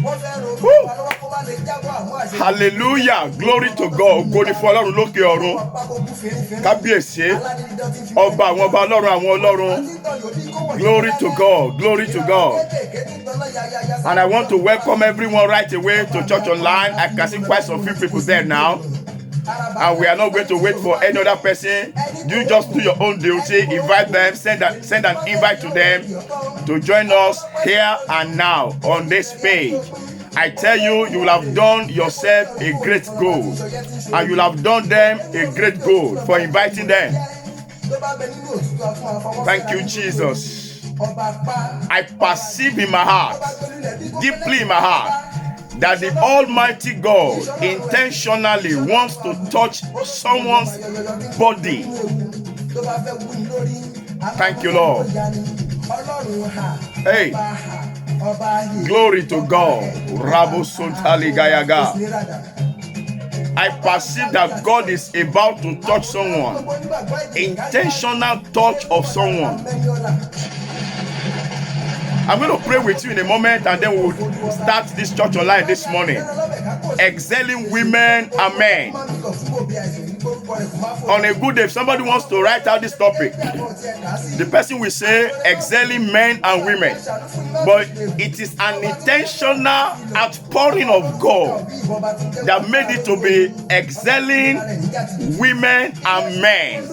Woo. Hallelujah. Glory to God. Go for Ọlọ́run lókè ọ̀run. Kábíyèsí. Ọba àwọn ọba Ọlọ́run àwọn Ọlọ́run. Glory to God. Glory to God. And I want to welcome everyone right away to Church Online. I can see quite some few people there now. And we are not going to wait for any other person. You just do your own duty. Invite them. Send an invite to them to join us here and now on this page. I tell you, you will have done yourself a great good. And you will have done them a great good for inviting them. Thank you, Jesus. I perceive in my heart, deeply in my heart, that the Almighty God intentionally wants to touch someone's body. Thank you, Lord. Hey, glory to God. Rabo Suntali Gayaga. I perceive that God is about to touch someone. Intentional touch of someone. I'm going to pray with you in a moment, and then we'll start this Church Online this morning. Excelling women and men. On a good day, if somebody wants to write out this topic, the person will say excelling men and women. But it is an intentional outpouring of God that made it to be excelling women and men.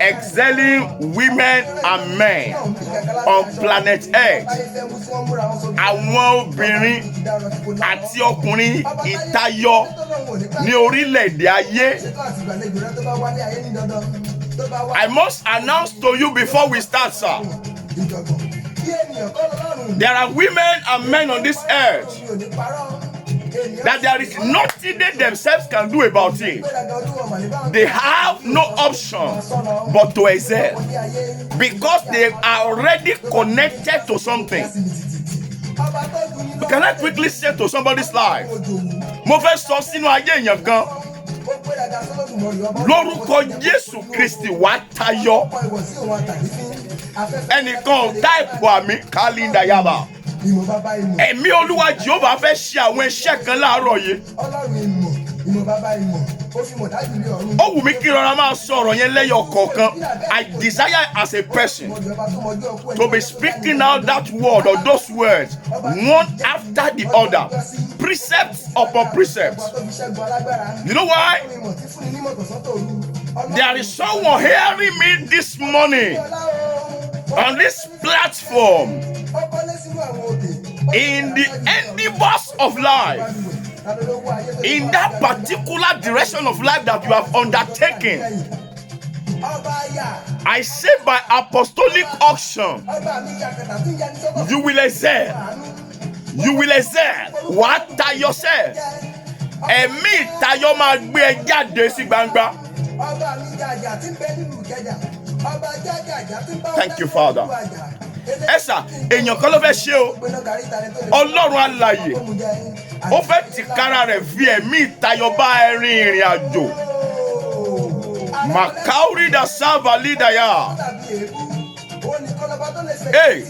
Excelling women and men on planet Earth. Àwọn obìnrin àti ọkùnrin ìtayọ ní orílẹ̀-èdè ayé. I must announce to you before we start, sir. There are women and men on this earth that there is nothing they themselves can do about it. They have no option but to excel because they are already connected to something. Can I quickly say to somebody's life, mo fẹ́ sọ sínú ayé èèyàn kan, lórúkọ Jésù Kristi wá tayọ. Ẹnìkan táìpù àmì kálíndà yaba. Ẹ̀mí Olúwa Jèhófà fẹ́ ṣe àwọn iṣẹ́ kan láàárọ̀ yìí. Ó wù mí kí rọra máa sọ ọ̀rọ̀ yẹn lẹ́yọ kọ̀ọ̀kan. I desire as a person to be speaking out that word or those words one after the other, precept upon precept. You know why? There is someone hearing me this morning on this platform in the endeavors of life, in that particular direction of life that you have undertaken. I say by apostolic auction, you will excel. You will excel. What tayọ sẹ́? Ẹ̀mí ìtayọ máa gbé ẹ jáde sí gbangba. Thank you, Father. Esa, èèyàn kan ló fẹ́ ṣe o. Ọlọ́run alààyè. Ó fẹ́ tìkára rẹ̀ fi ẹ̀mí ìtayọ bá ẹ rin ìrìn àjò. Makauri da Sava Lidaya. Hey,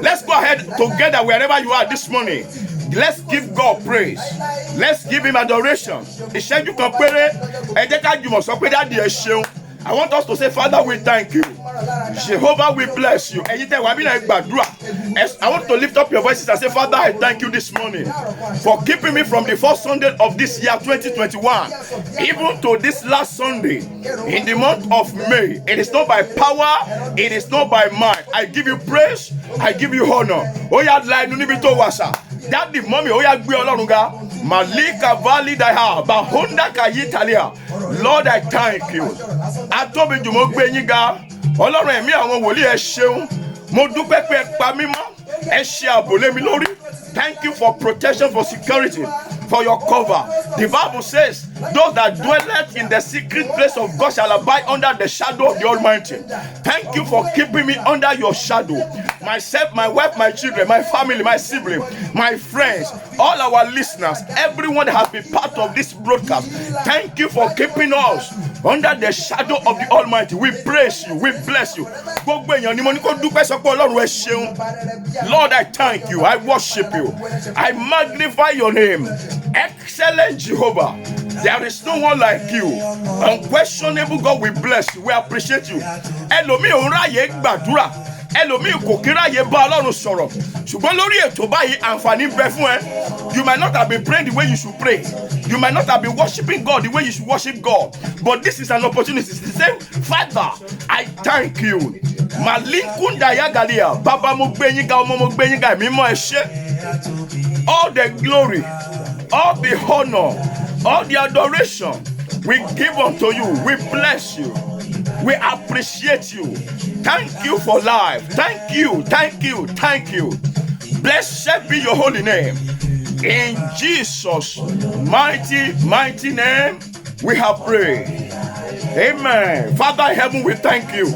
let's go ahead together wherever you are this morning. Let's give God praise. Let's give him adoration. Ìṣẹ́jú kan péré, ẹ jẹ́ ká jùmọ̀ sọ pé dáàdi ẹ ṣeun. I want us to say, Father, we thank you. Jehovah, we bless you. I want to lift up your voices and say, Father, I thank you this morning for keeping me from the first Sunday of this year, 2021, even to this last Sunday in the month of May. It is not by power, it is not by might. I give you praise, I give you honor. Daddy, mommy, gbé Ọlọ́run ga. Malika Valley Daha, Bahonda Kayitalia. Lord, I thank you. Atobi jumo gbé yín ga. Ọlọ́run ẹ̀mí àwọn wòlíì ẹ ṣeun. Mo dúpẹ́ pé ẹ pa mí mọ́. Ẹ ṣe ààbò lé mi lórí. Thank you for protection, for security, for your cover. The Bible says, those that dwelleth in the secret place of God shall abide under the shadow of the Almighty. Thank you for keeping me under your shadow. Myself, my wife, my children, my family, my siblings, my friends, all our listeners, everyone that has been part of this broadcast. Thank you for keeping us under the shadow of the Almighty. We praise you. We bless you. Gbogbo èèyàn ni mo ní kó dúpẹ́ sọ pé Ọlọ́run ẹ ṣeun. Lord, I thank you. I worship you. I magnify your name. Excellent Jehovah. There is no one like you. Unquestionable God, we bless you. We appreciate you. Ẹlòmíì ò ń ráyè gbàdúrà. Ẹlòmíì kò kí ráyè bá Ọlọ́run sọ̀rọ̀. Ṣùgbọ́n lórí ètò báyìí àǹfààní bẹ fún ẹ. You might not have been praying the way you should pray. You might not have been worshiping God the way you should worship God. But this is an opportunity. It's the same. Father, I thank you. Malinkunda Yagalia. Baba mo gbé yín ga, ọmọ mo gbé yín ga, ẹ̀mí mọ́ ẹ ṣé. All the glory, all the honor, all the adoration we give unto you. We bless you. We appreciate you. Thank you for life. Thank you. Thank you. Thank you. Blessed be your holy name. In Jesus' mighty, mighty name, we have prayed. Amen. Father in heaven, we thank you.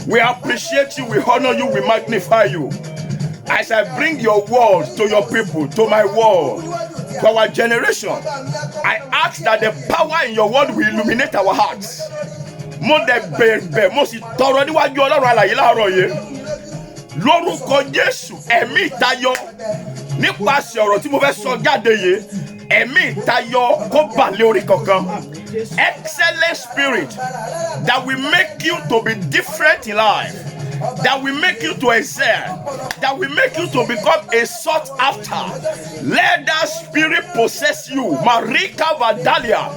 We appreciate you. We honor you. We magnify you. As I bring your word to your people, to my word, to our generation, I ask that the power in your word will illuminate our hearts. Mo de bẹ̀bẹ̀, mo sì tọrọ níwájú Ọlọ́run alààyè láàárọ̀ yìí. Lórúkọ Jésù, ẹ̀mí ìtayọ nípasẹ̀ ọ̀rọ̀ tí mo fẹ́ sọ jáde yìí, ẹ̀mí ìtayọ kó bà lé orí kankan. Excellent spirit that will make you to be different in life, that will make you to excel, that will make you to become a sought after. Let that spirit possess you. Marika Vadalia.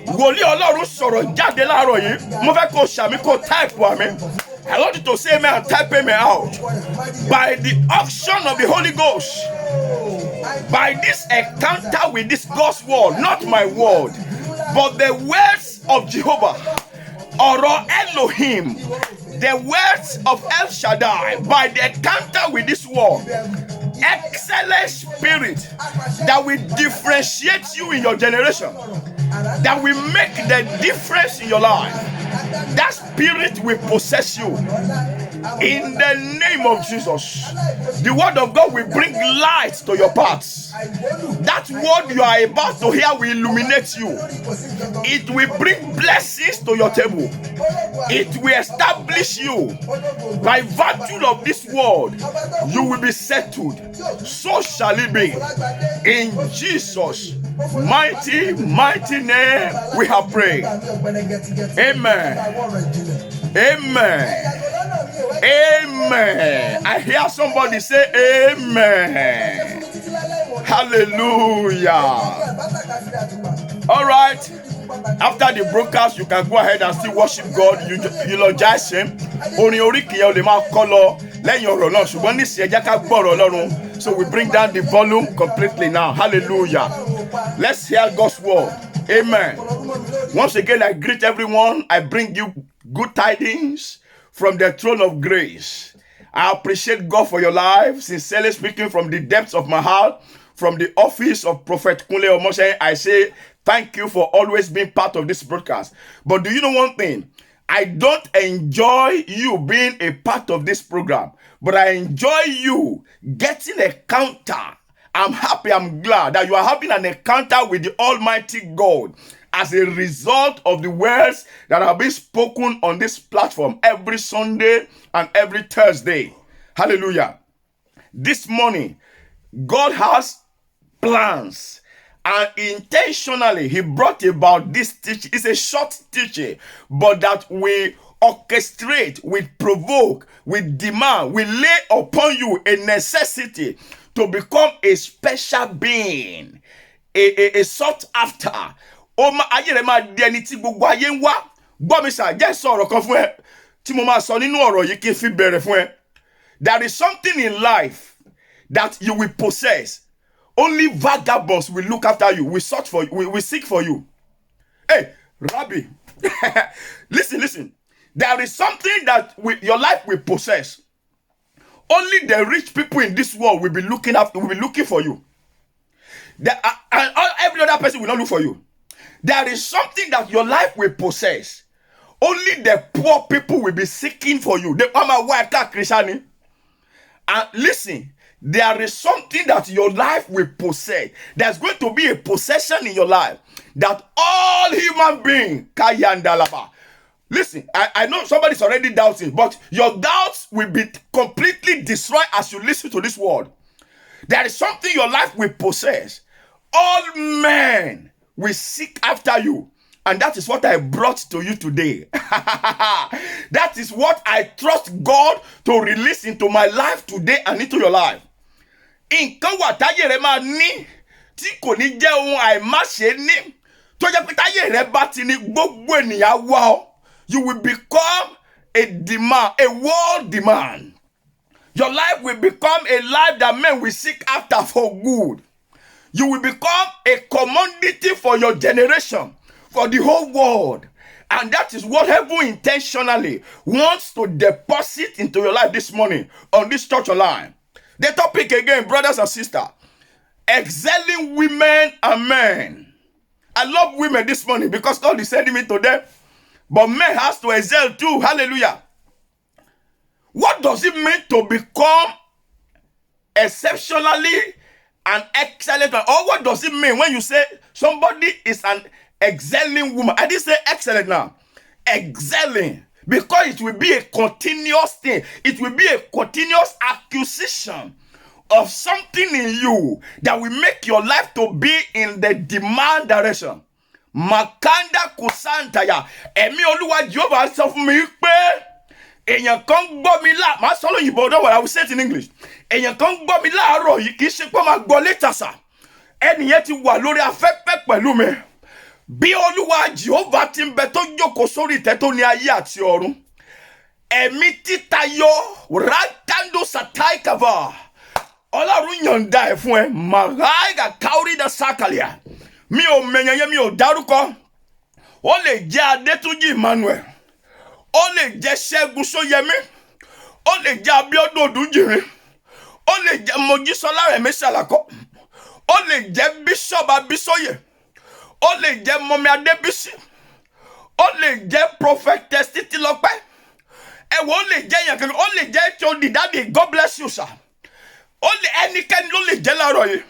Wòlíì Ọlọ́run sọ̀rọ̀ jáde láàárọ̀ yìí. Mo fẹ́ kó ṣàmì kó type wà mí. I want you to say amen and type amen out. By the action of the Holy Ghost, by this encounter with this God's word, not my word, but the words of Jehovah, Ọ̀rọ̀ Elohim, the words of El Shaddai, by the encounter with this word, excellent spirit that will differentiate you in your generation, that will make the difference in your life. That spirit will possess you in the name of Jesus. The word of God will bring light to your paths. That word you are about to hear will illuminate you. It will bring blessings to your table. It will establish you. By virtue of this word, you will be settled. So shall it be. In Jesus' mighty, mighty name, we have prayed. Amen. Amen. Amen. I hear somebody say amen. Hallelujah. All right. After the broadcast, you can go ahead and still worship God. Eulogize Him. Orin oríkì yẹn ò lè máa kọ lọ lẹ́yìn ọ̀rọ̀ náà. Ṣùgbọ́n nísìnyí ẹ jẹ́ ká gbọ́ ọ̀rọ̀ Ọlọ́run. So we bring down the volume completely now. Hallelujah. Let's hear God's word. Amen. Once again, I greet everyone. I bring you good tidings from the throne of grace. I appreciate God for your life. Sincerely speaking, from the depths of my heart, from the office of Prophet Kunle Omoshe, I say thank you for always being part of this broadcast. But do you know one thing? I don't enjoy you being a part of this program, but I enjoy you getting a counter. I'm happy, I'm glad that you are having an encounter with the Almighty God as a result of the words that are being spoken on this platform every Sunday and every Thursday. Hallelujah. This morning, God has plans, and intentionally He brought about this teaching. It's a short teaching, but that we orchestrate, we provoke, we demand, we lay upon you a necessity to become a special being, a sought after. Ayé rẹ̀ máa di ẹni tí gbogbo ayé ń wá. Gbọ́ mi sà, jẹ́ sọ̀rọ̀ kan fún ẹ tí mo máa sọ nínú ọ̀rọ̀ yìí kí n fi bẹ̀rẹ̀ fún ẹ. There is something in life that you will possess. Only vagabonds will look after you, will search for you, will seek for you. Hey, Rabbi, listen. There is something that your life will possess. Only the rich people in this world will be looking after, will be looking for you. And every other person will not look for you. There is something that your life will possess. Only the poor people will be seeking for you. And listen, there is something that your life will possess. There's going to be a possession in your life that all human beings, Kayandalaba. Listen, I know somebody's already doubting, but your doubts will be completely destroyed as you listen to this word. There is something your life will possess. All men will seek after you. And that is what I brought to you today. That is what I trust God to release into my life today and into your life. Nǹkan wà táyé rẹ máa ní tí kò ní jẹ́ ohun àìmáṣe ní tó jẹ́ pé táyé rẹ bá ti ní gbogbo ènìyàn wá ọ. You will become a demand, a world demand. Your life will become a life that men will seek after for good. You will become a commodity for your generation, for the whole world. And that is what heaven intentionally wants to deposit into your life this morning on this church online. The topic again, brothers and sisters, excelling women and men. I love women this morning because God is sending me to them. But men has to excel too. Hallelujah. What does it mean to become exceptionally an excellent? Or what does it mean when you say somebody is an excelling woman? I didn't say excellent now. Excelling. Because it will be a continuous thing. It will be a continuous acquisition of something in you that will make your life to be in the demand direction. Makanda kusantaya. Ẹ̀mí Olúwa Jehovah sọ fún mi pé èèyàn kan gbọ́ mi lá. Màá sọ lóyìnbó, don't worry, I will say it in English. Èèyàn kan gbọ́ mi láàárọ̀ yìí kì í ṣe pé máa gbọ́ later sà. Ẹnìyẹn ti wà lórí afẹ́fẹ́ pẹ̀lú mi. Bí Olúwa Jehovah ti ń bẹ tó jókòó sórí ìtẹ́ tó ní ayé àti ọ̀run. Ẹ̀mí títayọ rákàndó sàtáìkàvà. Ọlọ́run yọ̀ǹda ẹ̀ fún ẹ. Màráìgà káórí dá sákàlìyà. Mi ò mẹ̀yẹ̀yẹ́ mi ò dárúkọ. Ó lè jẹ́ Adétúnjì Emmanuel. Ó lè jẹ́ Ṣẹ́gun Ṣóyẹmí. Ó lè jẹ́ Abíọ́dún Odúnjìrìn. Ó lè jẹ́ Mojísọ́lá Rẹ̀mí Ṣàlàkọ́. Ó lè jẹ́ Bishop Abísóyè. Ó lè jẹ́ Mọ́mí Adébísí. Ó lè jẹ́ Prophetess Títílọpẹ́. Ẹ̀wọ̀n ó lè jẹ́ yẹn kankan. Ó lè jẹ́ Chodi Daddy, God bless you sir. Ó lè ẹnikẹ́ni ló lè jẹ́ láàárọ̀ yìí.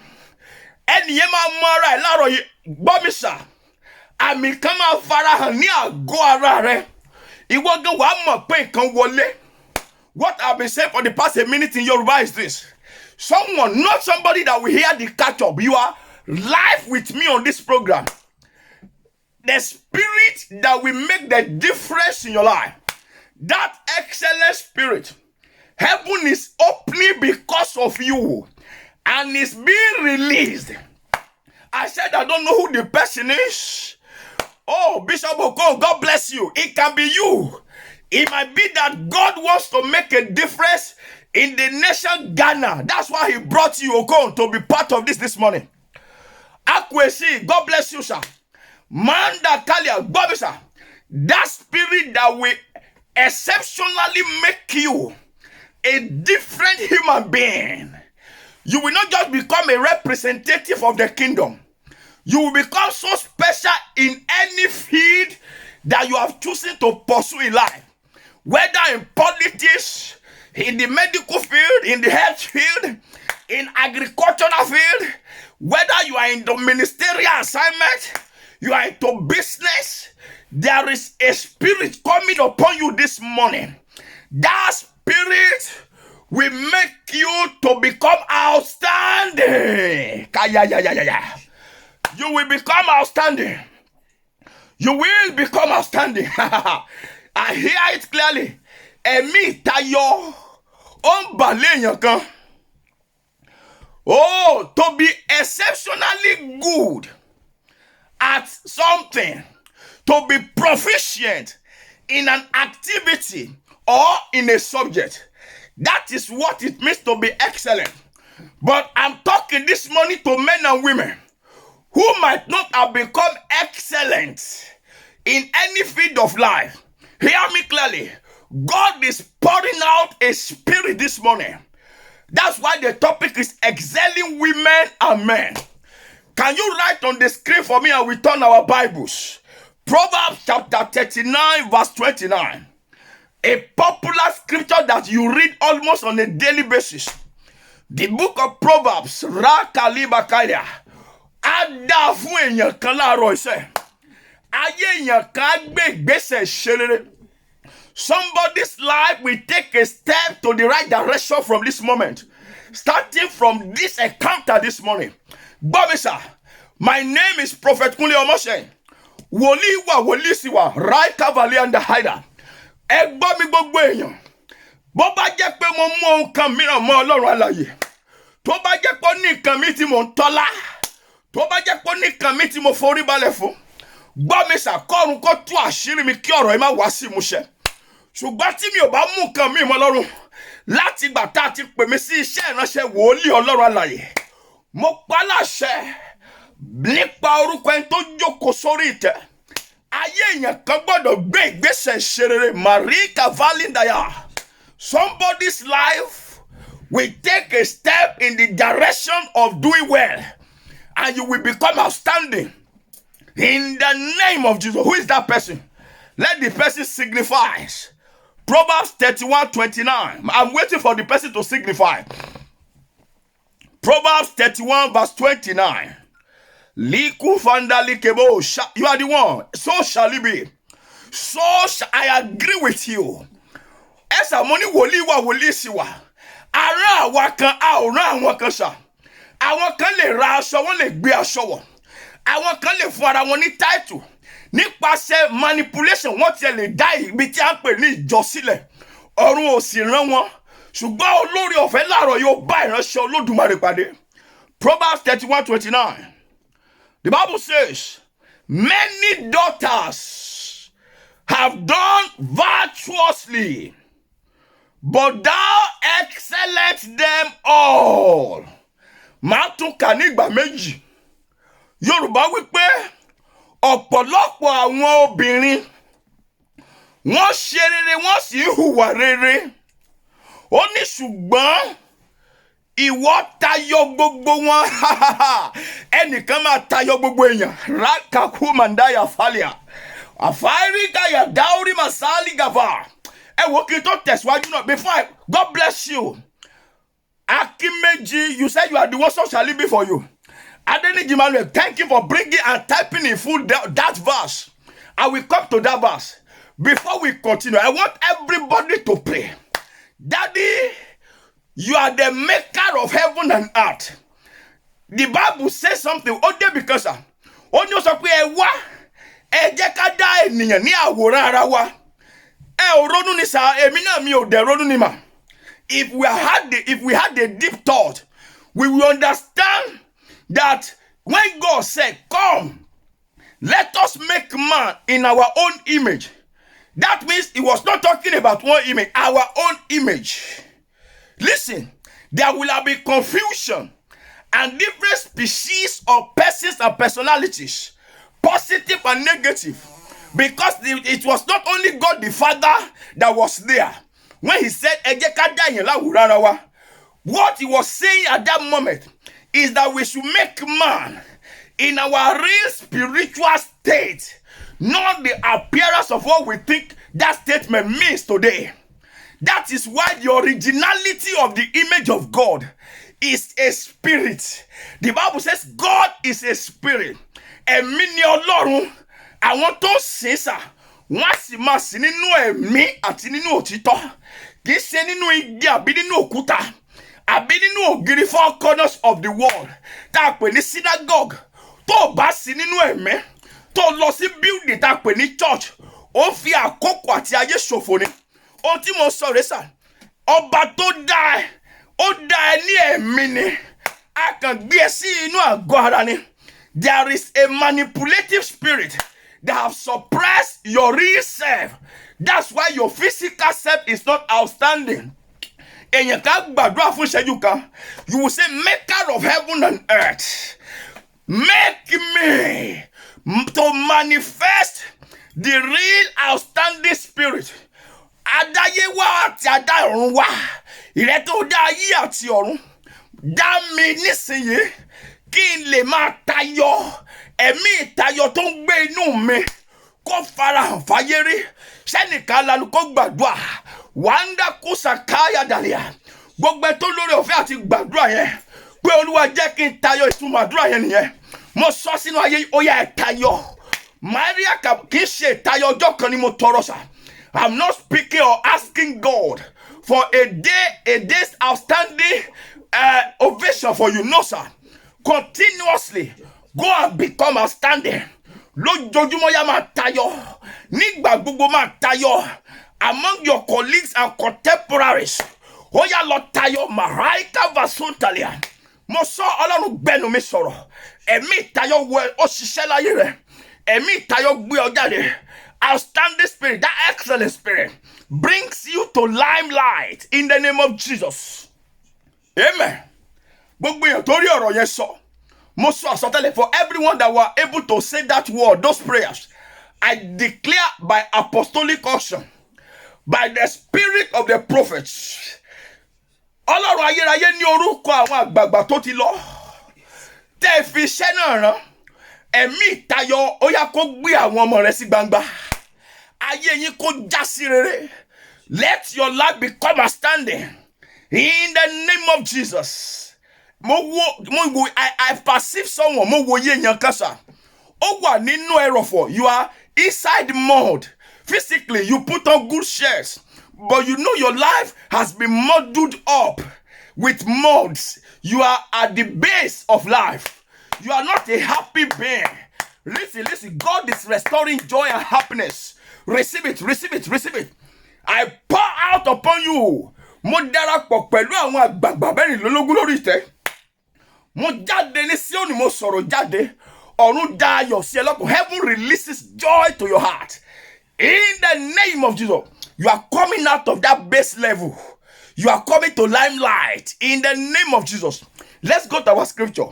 Ẹnìyẹn máa mọ ara ẹ̀ láàárọ̀ yìí. Gbọ́ mi sà. Àmì kan máa farahàn ní àgọ́ ara rẹ̀. Ìwọ gan wàá mọ̀ pé nǹkan wọlé. What I've been saying for the past a minute in Yoruba is this. Someone, not somebody that will hear the catch up. You are live with me on this program. The spirit that will make the difference in your life. That excellent spirit. Heaven is opening because of you. And it's being released. I said I don't know who the person is. Oh, Bishop Okon, God bless you. It can be you. It might be that God wants to make a difference in the nation Ghana. That's why he brought you, Okon, to be part of this morning. Akwesi, God bless you, sir. Manda Kalia, God bless you. That spirit that will exceptionally make you a different human being. You will not just become a representative of the kingdom. You will become so special in any field that you have chosen to pursue in life. Whether in politics, in the medical field, in the health field, in agricultural field, whether you are in the ministerial assignment, you are into business, there is a spirit coming upon you this morning. That spirit will make you to become outstanding. You will become outstanding. You will become outstanding. I hear it clearly. Ẹ̀mí ìtayọ ó ń bà léèyàn kan. Oh, to be exceptionally good at something, to be proficient in an activity or in a subject. That is what it means to be excellent. But I'm talking this morning to men and women who might not have become excellent in any field of life. Hear me clearly. God is pouring out a spirit this morning. That's why the topic is excelling women and men. Can you write on the screen for me and we turn our Bibles? Proverbs chapter 39 verse 29. A popular scripture that you read almost on a daily basis. The book of Proverbs, Rakalibakaya. Ada fún èèyàn kan láàárọ̀ iṣẹ́. Ayé èèyàn kan gbé ìgbésẹ̀ ṣerere. Somebody's life will take a step to the right direction from this moment. Starting from this encounter this morning. Bobisa, my name is Prophet Kunle Omoshe. Wòlíì wòlíì sì wà, right cavalier and the hider. Ẹ gbọ́ mi gbogbo èèyàn. Bó bá jẹ́ pé mo mú ohun kan mìíràn mọ́ Ọlọ́run alààyè. Tó bá jẹ́ pé ó ní nǹkan mi tí mo ń tọ́lá. Tó bá jẹ́ pé ó ní nǹkan mi tí mo forí balẹ̀ fún. Gbọ́ mi sà, kọ́run kó tú àṣírí mi kí ọ̀rọ̀ yìí má wá sí ìmúṣẹ. Ṣùgbọ́n tí mi ò bá mú nǹkan mi mọ́ Ọlọ́run láti ìgbà tá a ti pè mí sí iṣẹ́ ìránṣẹ́ wòlíì Ọlọ́run alààyè. Mo pa láṣẹ nípa orúkọ ẹni tó jókòó sórí ìtẹ́. Ayé èèyàn kan gbọ́dọ̀ gbé ìgbésẹ̀ ṣerere. Marika Valindaya. Somebody's life will take a step in the direction of doing well. And you will become outstanding. In the name of Jesus. Who is that person? Let the person signify. Proverbs 31:29. I'm waiting for the person to signify. Proverbs 31 verse 29. Liku fandali kebo. You are the one. So shall it be. So I agree with you. Esa moni wòlíì wà wòlíì sì wà. Ara àwa kan a ò rán àwọn kan ṣá. Àwọn kan lè ra aṣọ, wọ́n lè gbé aṣọ wọ̀. Àwọn kan lè fún ara wọn ní title. Nípasẹ̀ manipulation wọ́n ti lè dá ibi tí a ń pè ní ìjọ sílẹ̀. Ọ̀run ò sì rán wọn. Ṣùgbọ́n olórí ọ̀fẹ́ láàárọ̀ yóò bá ìránṣẹ́ Olódùmarè pàdé. Proverbs 31:29. The Bible says, many daughters have done virtuously, but thou excellest them all. Màá tún kà ní ìgbà méjì. Yorùbá wípé ọ̀pọ̀lọpọ̀ àwọn obìnrin wọ́n ṣe rere wọ́n sì hùwà rere. Ó ní ṣùgbọ́n ìwọ tayọ gbogbo wọn. Ẹnìkan máa tayọ gbogbo èèyàn. Rakaku mandaya falia. Àfáríkà yà dáórí masali gava. Ẹ wo kí n tó tẹ̀síwájú náà. Before God bless you. Akimeji, you said you are the one, so shall it be for you. Adeniji Emmanuel, thank you for bringing and typing in full that verse. I will come to that verse. Before we continue, I want everybody to pray. Daddy, you are the maker of heaven and earth. The Bible says something. Ó dé because ó ní ó sọ pé ẹ wá ẹ jẹ́ ká dá ènìyàn ní àwòrán ara wa. Ẹ ò ronú ní sà, èmi náà mi ò dẹ̀ ronú ní mà. If we had a deep thought, we will understand that when God said, come, let us make man in our own image. That means he was not talking about one image, our own image. Listen, there will be confusion and different species of persons and personalities, positive and negative, because it was not only God the Father that was there. When he said, what he was saying at that moment is that we should make man in our real spiritual state, not the appearance of what we think that statement means today. That is why the originality of the image of God is a spirit. The Bible says God is a spirit. Ẹ̀mí ni Ọlọ́run. Àwọn tó sìn sà, wọ́n sì máa sìn nínú ẹ̀mí àti nínú òtítọ́. Kì í ṣe nínú igi àbí nínú òkúta. Àbí nínú ògiri four corners of the world. Tá a pè ní synagogue. Tó bá sí nínú ẹ̀mí. Tó lọ sí building tá a pè ní church. Ó fi àkókò àti ayé ṣòfò ni. Ohun tí mo sọ rèé sà. Ọba tó dá ẹ, ó dá ẹ ní ẹ̀mí ni. A kàn gbé ẹ sí inú àgọ́ ara ni. There is a manipulative spirit that have suppressed your real self. That's why your physical self is not outstanding. You will say, maker of heaven and earth, make me to manifest the real outstanding spirit. Adáyéwá àti adáọ̀run wá, ìrẹ́ tó dá ayé àti ọ̀run, dá mi nísìnyí kí n lè máa tayọ, ẹ̀mí ìtayọ tó ń gbé inú mi kó farahàn fáyé rí. Sẹ́nìkan lanu kó gbàdúrà, wàndà kùsà káyà dàlíà. gbogbo ẹ tó lórí ọ̀fẹ́ àti gbàdúrà yẹn pé Olúwa jẹ́ kí n tayọ ìtumọ̀ àdúrà yẹn nìyẹn mo sọ sínú ayé ó yá ẹ tayọ Maria kì í ṣe ìtayọ ọjọ́ kan ni mo tọrọ sà. I'm not speaking or asking God for a day's outstanding ovation for you. No, sir. Continuously go and become outstanding. Lójoojúmọ́ yá máa tayọ. Nígbà gbogbo máa tayọ. Among your colleagues and contemporaries. Ó yá lọ tayọ. Maraika Vasuntalia. Mo sọ Ọlọ́run gbẹnu mi sọ̀rọ̀. Ẹ̀mí ìtayọ wọ ó ṣiṣẹ́ láyé rẹ̀. Ẹ̀mí ìtayọ gbé ọ jáde. Outstanding spirit, that excellent spirit brings you to limelight in the name of Jesus. Amen. Gbogbo èèyàn tó rí ọ̀rọ̀ yẹn sọ. Mo sọ àsọtẹ́lẹ̀ for everyone that were able to say that word, those prayers. I declare by apostolic unction, by the spirit of the prophets. Ọlọ́run ayérayé ní orúkọ àwọn àgbààgbà tó ti lọ. Tẹ́ fi iṣẹ́ náà rán. Ẹ̀mí ìtayọ ó yá kó gbé àwọn ọmọ rẹ̀ sí gbangba. Ayé yín kó já sí rere. Let your life become outstanding. In the name of Jesus. I perceive someone. Mo wo ye yan kasa. Ó wà nínú ẹrọ̀fọ̀. You are inside mud. Physically, you put on good shares. But you know your life has been muddled up with muds. You are at the base of life. You are not a happy being. Listen. God is restoring joy and happiness. Receive it. I pour out upon you. Mo darapọ̀ pẹ̀lú àwọn àgbààgbà mẹ́rìnlélógún lórí ìtẹ́. Mo jáde ní Síónì, mo sọ̀rọ̀ jáde. Ọ̀run dá ayọ̀ sí ẹ lọ́kàn. Heaven releases joy to your heart. In the name of Jesus, you are coming out of that base level. You are coming to limelight. In the name of Jesus. Let's go to our scripture.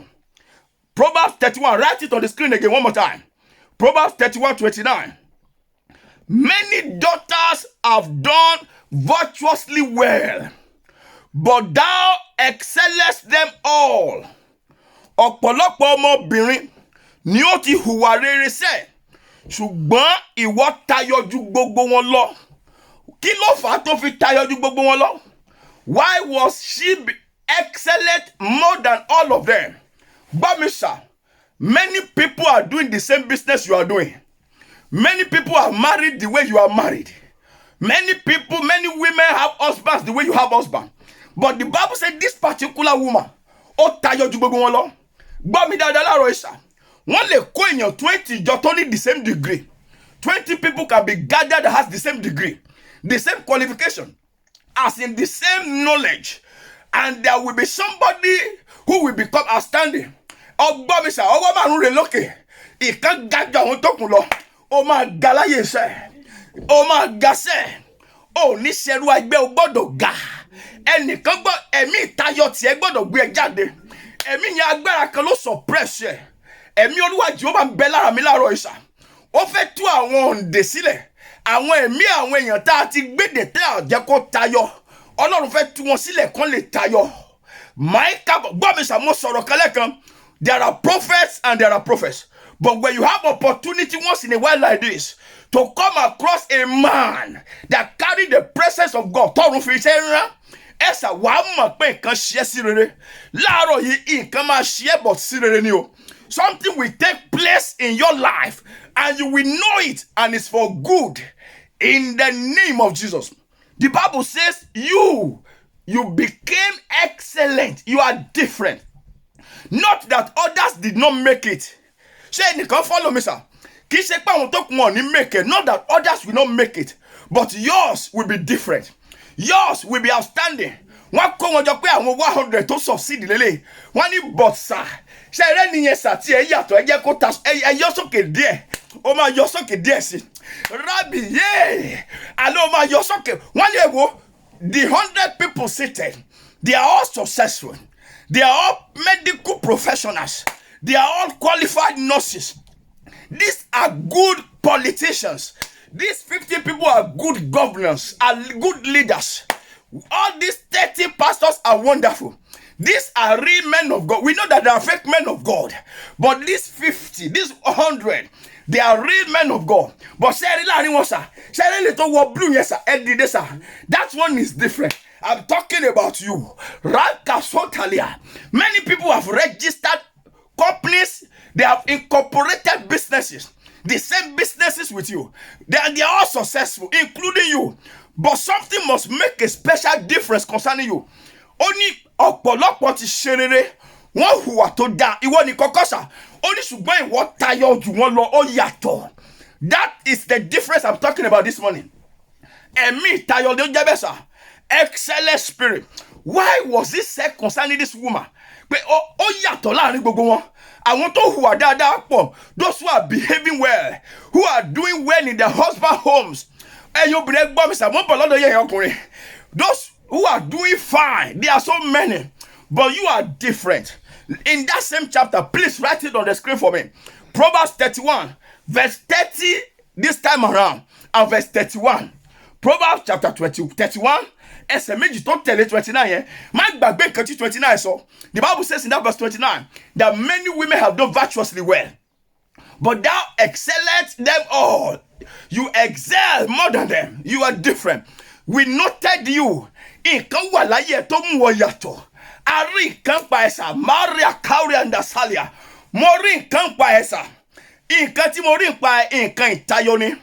Proverbs 31. Write it on the screen again one more time. Proverbs 31:29. Many daughters have done virtuously well, but thou excellest them all. Ọ̀pọ̀lọpọ̀ ọmọbìnrin ni ó ti hùwà rere sẹ́, ṣùgbọ́n ìwọ tayọ ju gbogbo wọn lọ. Kí ló fà á tó fi tayọ ju gbogbo wọn lọ? Why was she excellent more than all of them? Bamisa, many people are doing the same business you are doing. Many people are married the way you are married. Many women have husbands the way you have husband. But the Bible said this particular woman, ó tayọ ju gbogbo wọn lọ. Gbọ́ mi dáadáa láàárọ̀ ìṣà. Wọ́n lè kó èèyàn 20 jọ tó ní the same degree. 20 people can be gathered that has the same degree, the same qualification, as in the same knowledge. And there will be somebody who will become outstanding. Ọgbọ́n mi ṣà, ọwọ́ márùn-ún rẹ̀ lókè. Ìkan gájọ àwọn tó kù lọ. Ó máa ga láyé iṣẹ́. Ó máa ga sẹ́. Ó ní ṣerú ẹgbẹ́ ó gbọ́dọ̀ ga. Ẹnìkan gbọ́ ẹ̀mí ìtayọ tiẹ̀ gbọ́dọ̀ gbé ẹ jáde. Ẹ̀mí yẹn agbára kan ló suppress ẹ. Ẹ̀mí Olúwa Jèhófà ń bẹ lára mi láàárọ̀ ìṣà. Ó fẹ́ tú àwọn òǹdè sílẹ̀. Àwọn ẹ̀mí àwọn èèyàn tá a ti gbédè tẹ́ àjẹ́ kó tayọ. Ọlọ́run fẹ́ tú wọn sílẹ̀ kán lè tayọ. Máìkà gbọ́ mi ṣà, mo sọ̀rọ̀ kan lẹ́kan. There are prophets and there are prophets. But when you have opportunity once in a while like this to come across a man that carry the presence of God, tọ́run fi iṣẹ́ rán, ẹ̀sà wàá mọ̀ pé nǹkan ṣe sí rere. Láàárọ̀ yìí nǹkan máa ṣe bọ̀ sí rere ni o. Something will take place in your life and you will know it and it's for good in the name of Jesus. The Bible says you became excellent. You are different. Not that others did not make it. Ṣé ẹnìkan follow me, sir? Kì í ṣe pé àwọn tó kù wọn ní make it. Not that others will not make it. But yours will be different. Yours will be outstanding. Wọ́n kó wọn jọ pé àwọn 100 tó succeed lélẹ̀. Wọ́n ní but sir. Ṣé ẹrẹ́ nìyẹn sà tí ẹ yàtọ̀ ẹ jẹ́ kó ta ẹ yọ sókè díẹ̀. Ó máa yọ sókè díẹ̀ sí. Rabbi yéé. Àlọ́ ó máa yọ sókè. Wọ́n lè wo the 100 people seated. They are all successful. They are all medical professionals. They are all qualified nurses. These are good politicians. These 50 people are good governors, are good leaders. All these 30 pastors are wonderful. These are real men of God. We know that they are fake men of God. But these 50, these 100, they are real men of God. But that one is different. I'm talking about you. Ranka Sotalia. Many people have registered companies. They have incorporated businesses. The same businesses with you. They are all successful, including you. But something must make a special difference concerning you. Only ọ̀pọ̀lọpọ̀ ti ṣe rere. Wọ́n hùwà tó dáa. Ìwọ ni kọ́kọ́ sà. Only ṣùgbọ́n ìwọ tayọ jù wọ́n lọ ó yàtọ̀. That is the difference I'm talking about this morning. Ẹ̀mí tayọ ló jẹ́ bẹ́ẹ̀ sà. Excellent spirit. Why was it said concerning this woman? Pé ó yàtọ̀ láàrin gbogbo wọn. Àwọn tó hùwà dáadáa pọ̀. Those who are behaving well, who are doing well in their husband homes. Ẹ̀yin obìnrin gbọ́ mi sà, mo bọ̀ lọ́dọ̀ yẹn ọkùnrin. Those who are doing fine, there are so many, but you are different. In that same chapter, please write it on the screen for me. Proverbs 31, verse 30 this time around, and verse 31. Proverbs chapter 31, ẹsẹ̀ méjì tó tẹ̀lé 29 yẹn. Má gbàgbé nǹkan tí 29 sọ. The Bible says in that verse 29 that many women have done virtuously well, but thou excellest them all. You excel more than them. You are different. We noted you. Nǹkan wà láyé tó mú ọ yàtọ̀. A rí nǹkan pa ẹ̀sà. Maria Kauri and Dasalia. Mo rí nǹkan pa ẹ̀sà. Nǹkan tí mo rí pa nǹkan ìtayọ ni.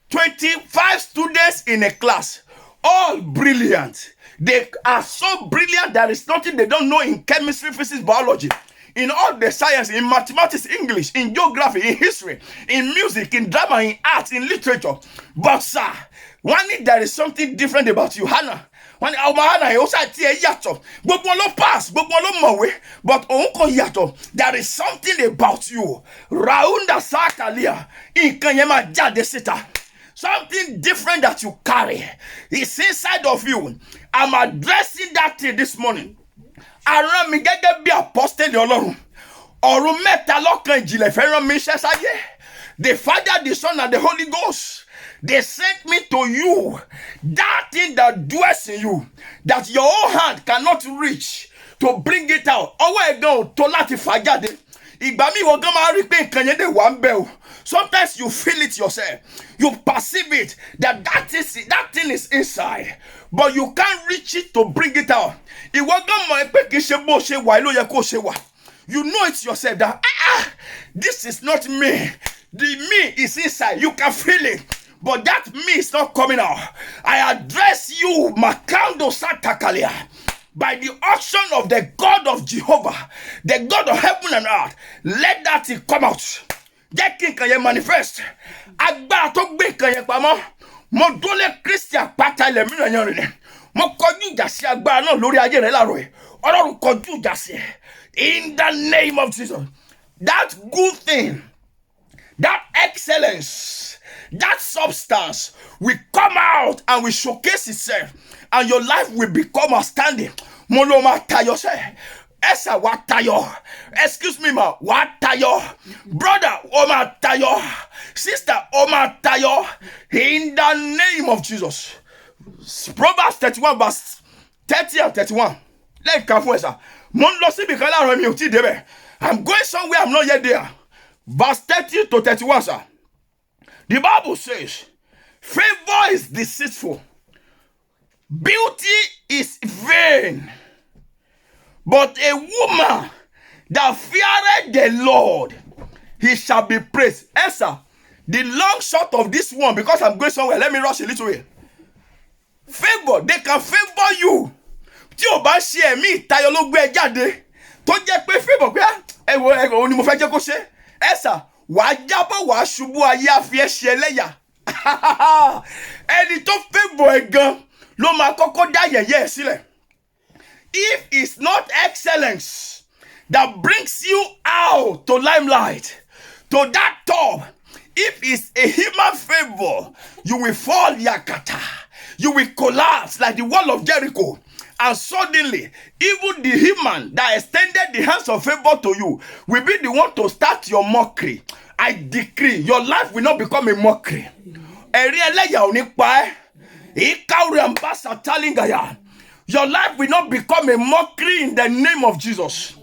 25 students in a class. All brilliant. They are so brilliant there is nothing they don't know in chemistry, physics, biology. In all the science, in mathematics, English, in geography, in history, in music, in drama, in art, in literature. But sir, one day there is something different about you, Hannah. One day, Hannah, you also see a yato. But one lo pass, but one lo mowe. But onko yato. There is something about you. Raunda sakalia. Inkanyema jade sita. Something different that you carry. It's inside of you. I'm addressing that thing this morning. Aran mi gẹ́gẹ́ bí apostle Ọlọ́run. Ọ̀run mẹ́ta lọ́kan ìjìnlẹ̀ fẹ́ràn mi iṣẹ́ sáyé. The Father, the Son, and the Holy Ghost. They sent me to you. That thing that dwells in you, that your own hand cannot reach to bring it out. Ọwọ́ ẹ̀gán ò tó láti fà jáde. Ìgbà mi wọ́n gan máa rí pé nǹkan yẹn dé wà ń bẹ̀ o. Sometimes you feel it yourself. You perceive it that thing is inside, but you can't reach it to bring it out. Ìwọ gan mọ̀ pé kì í ṣe bó ṣe wà ló yẹ kó ṣe wà. You know it yourself that this is not me. The me is inside. You can feel it, but that me is not coming out. I address you, Makando Satakalia, by the auction of the God of Jehovah, the God of heaven and earth. Let that thing come out. Jẹ́ kí nǹkan yẹn manifest. Agbára tó gbé nǹkan yẹn pamọ́. Mo dólé Christian pátá ilẹ̀ mìíràn yẹn rìn. Mo kọjú ìjà sí agbára náà lórí ayé rẹ̀ láàárọ̀ yìí. Ọlọ́run kọjú ìjà sí ẹ. In the name of Jesus. That good thing, that excellence, that substance will come out and will showcase itself. And your life will become outstanding. Mo ló máa tayọ sẹ́. Esa wa tayo. Excuse me, ma. Wa tayo. Brother, oma tayo. Sister, oma tayo. In the name of Jesus. Proverbs 31 verse 30 and 31. Let's come for sir. I'm going somewhere, I'm not yet there. Verse 30 to 31, sir. The Bible says, favor is deceitful. Beauty is vain. But a woman that feareth the Lord, he shall be praised. Answer. The long short of this one, because I'm going somewhere, let me rush a little way. Favor, they can favor you. Tí o bá ṣe ẹ̀mí ìtayọ ló gbé ẹ jáde. Tó jẹ́ pé favor pé ẹ̀wọ̀ ni mo fẹ́ jẹ́ kó ṣe. Answer. Wàá jábọ̀ wàá ṣubú ayé àfi ẹ̀ ṣe ẹlẹ́yà. Ẹni tó favor ẹ gan ló máa kọ́kọ́ dá yẹ̀yẹ́ ẹ sílẹ̀. If it's not excellence that brings you out to limelight, to that top, if it's a human favor, you will fall yakata. You will collapse like the wall of Jericho. And suddenly, even the human that extended the hands of favor to you will be the one to start your mockery. I decree, your life will not become a mockery. Your life will not become a mockery in the name of Jesus.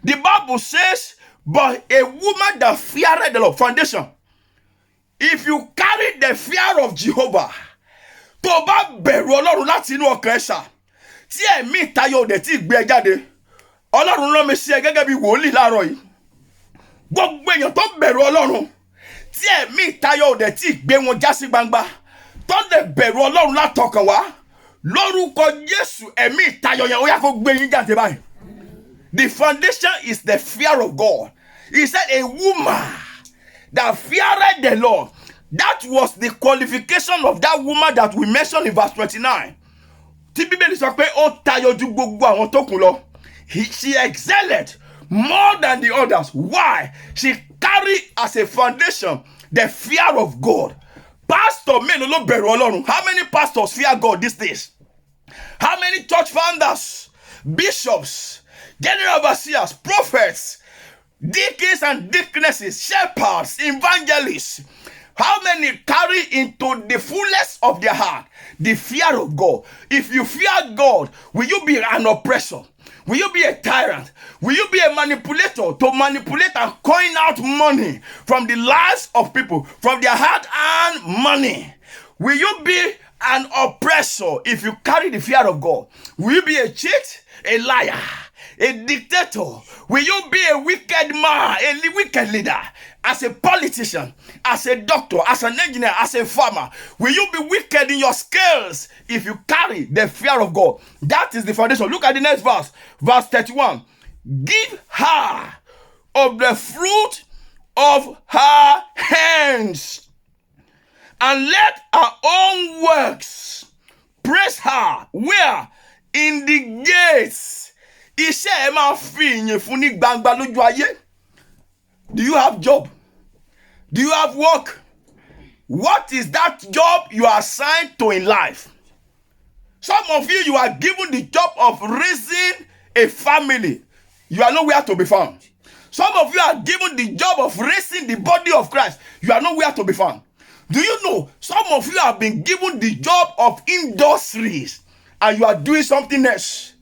The Bible says, but a woman that feareth the Lord. Foundation. If you carry the fear of Jehovah, tó bá bẹ̀rù Ọlọ́run láti inú ọkàn ẹ ṣá, tí ẹ̀mí ìtayọ òde tí gbé ẹ jáde, Ọlọ́run rán mi sí ẹ gẹ́gẹ́ bí wòlíì láàárọ̀ yìí. Gbogbo èèyàn tó bẹ̀rù Ọlọ́run tí ẹ̀mí ìtayọ òde tí gbé wọn já sí gbangba, tó dẹ̀ bẹ̀rù Ọlọ́run látọkàn wá, lórúkọ Jésù ẹ̀mí ìtayọ yẹn ó yá kó gbé yín jáde báyìí. The foundation is the fear of God. He said a woman that feared the Lord. That was the qualification of that woman that we mentioned in verse 29. Tí Bíbélì sọ pé ó tayọ ju gbogbo àwọn tó kù lọ. She excelled more than the others. Why? She carried as a foundation the fear of God. Pastor mélòó ló bẹ̀rù Ọlọ́run? How many pastors fear God these days? How many church founders, bishops, general overseers, prophets, deacons and deaconesses, shepherds, evangelists, how many carry into the fullness of their heart the fear of God? If you fear God, will you be an oppressor? Will you be a tyrant? Will you be a manipulator to manipulate and coin out money from the lives of people, from their hard-earned money? Will you be an oppressor if you carry the fear of God? Will you be a cheat, a liar, a dictator? Will you be a wicked man, a wicked leader? As a politician, as a doctor, as an engineer, as a farmer, will you be wicked in your skills if you carry the fear of God? That is the foundation. Look at the next verse, verse 31. Give her of the fruit of her hands, and let her own works praise her. Where? In the gates. Iṣẹ́ ẹ máa fi ìyìn fún ní gbangba lójú ayé. Do you have job? Do you have work? What is that job you are assigned to in life? Some of you, you are given the job of raising a family. You are nowhere to be found. Some of you are given the job of raising the body of Christ. You are nowhere to be found. Do you know some of you have been given the job of industries and you are doing something else?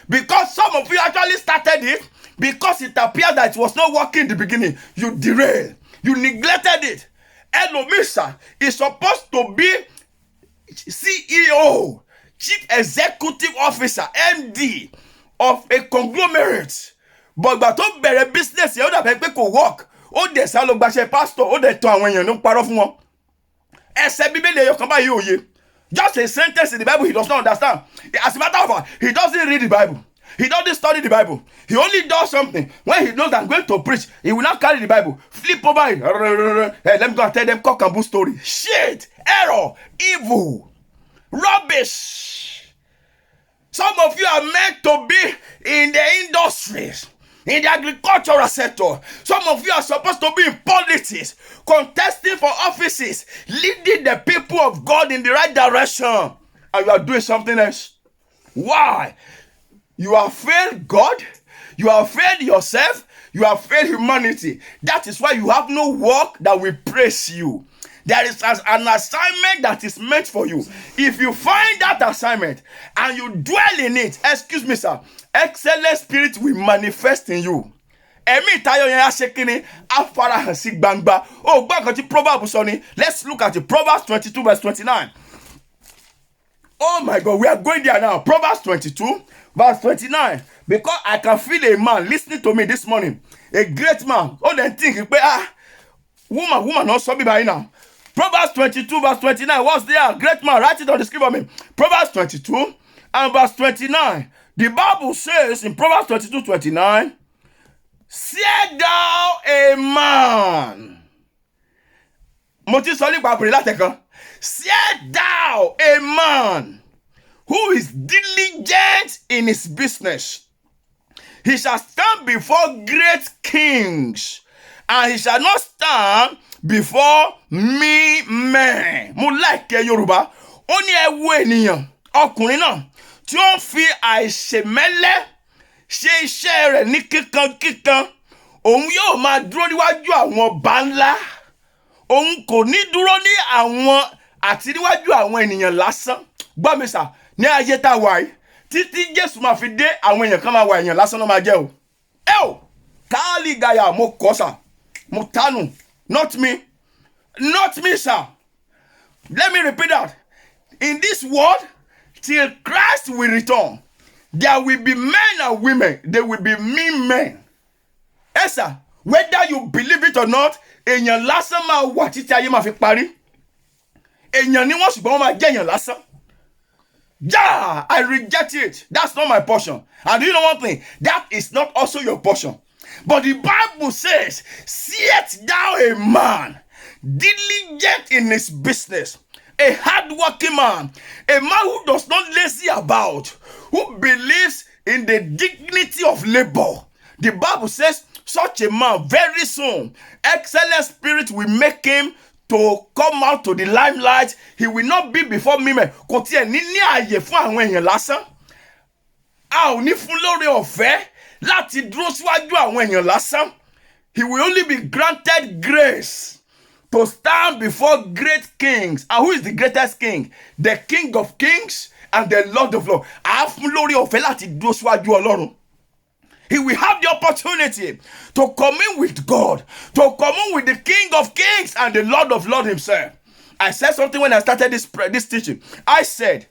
Because some of you actually started it because it appeared that it was not working in the beginning. You derailed. You neglected it. Elomisa is supposed to be CEO, Chief Executive Officer, MD of a conglomerate. But tó bẹ̀rẹ̀ business yẹn ó dàbẹ̀ pé kò work. Ó dẹ̀ sá lọ gbaṣẹ́ pastor, ó dẹ̀ tàn àwọn èèyàn ló ń parọ́ fún wọn. Ẹsẹ̀ Bíbélì ẹyọ kan báyìí òye. Just a sentence in the Bible he does not understand. As a matter of fact, he doesn't read the Bible. He doesn't study the Bible. He only does something when he knows that I'm going to preach. He will not carry the Bible. Flip over it. Hey, let me go and tell them cock and bull story. Shit, error, evil, rubbish. Some of you are meant to be in the industries, in the agricultural sector. Some of you are supposed to be in politics, contesting for offices, leading the people of God in the right direction. And you are doing something else. Why? You have failed God. You have failed yourself. You have failed humanity. That is why you have no work that will praise you. There is an assignment that is meant for you. If you find that assignment and you dwell in it, excuse me, sir, excellent spirit will manifest in you. Ẹ̀mí ìtayọ yẹn á ṣe kíni, á farahàn sí gbangba. Oh, gbọ́ nǹkan tí Proverbs sọ ni. Let's look at it. Proverbs 22 verse 29. Oh my God, we are going there now. Proverbs 22 verse 29. Because I can feel a man listening to me this morning. A great man. Oh, then think, woman, not sorry by now. Proverbs 22 verse 29. What's there? Great man. Write it on the screen for me. Proverbs 22 and verse 29. The Bible says in Proverbs 22, 29, "Say thou a man." Say thou a man who is diligent in his business. He shall stand before great kings, and he shall not stand before me men. Mo like Yorùbá. Ó ní ẹ wo ènìyàn, ọkùnrin náà, tí ó fi àìṣèmẹ́lẹ́ ṣe iṣẹ́ rẹ̀ ní kíkankíkan. Òun yóò máa dúró níwájú àwọn ọba ńlá. Òun kò ní dúró ní àwọn àti níwájú àwọn ènìyàn lásán. Gbọ́ mi sà, ní ayé tá wà yìí, títí Jésù máa fi dé, àwọn èèyàn kan máa wà èèyàn lásán ló máa jẹ́ o. Ẹ o, káàlì gàyà mo kọ́ sà, mo tánu, not me, sir. Let me repeat that. In this world, till Christ will return, There will be men and women. There will be mean men. Esa, whether you believe it or not, èèyàn lásán máa wà títí ayé máa fi parí. Èèyàn ni wọ́n ṣùgbọ́n wọ́n máa jẹ́ èèyàn lásán. Yeah, I reject it. That's not my portion. And do you know one thing? That is not also your portion. But the Bible says, seest thou a man diligent in his business, a hardworking man, a man who does not lazy about, who believes in the dignity of labor. The Bible says, such a man, very soon, excellent spirit will make him to come out to the limelight. He will not be before me. Kò tiẹ̀ ní ààyè fún àwọn èèyàn lásán. A ò ní fún lórí ọ̀fẹ́ láti dúró síwájú àwọn èèyàn lásán. He will only be granted grace to stand before great kings. And who is the greatest king? The King of Kings and the Lord of Lords. A fún lórí ọ̀fẹ́ láti dúró síwájú Ọlọ́run. He will have the opportunity to commune with God, to commune with the King of Kings and the Lord of Lords himself. I said something when I started this teaching. I said,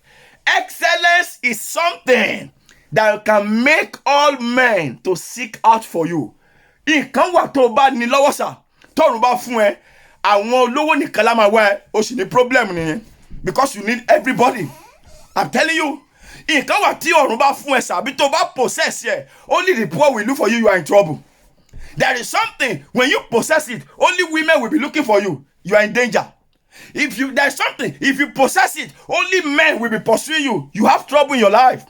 excellence is something that can make all men to seek out for you. Nǹkan wà tó bá ní lọ́wọ́ sà, tọ́run bá fún ẹ, àwọn olówó nìkan la máa wá ẹ, ó sì ní problem nìyẹn. Because you need everybody. I'm telling you. Nǹkan wà tí ọ̀run bá fún ẹ sà, bí tó bá possess ẹ, only the poor will look for you, you are in trouble. There is something, when you possess it, only women will be looking for you, you are in danger. There's something, if you possess it, only men will be pursuing you, you have trouble in your life.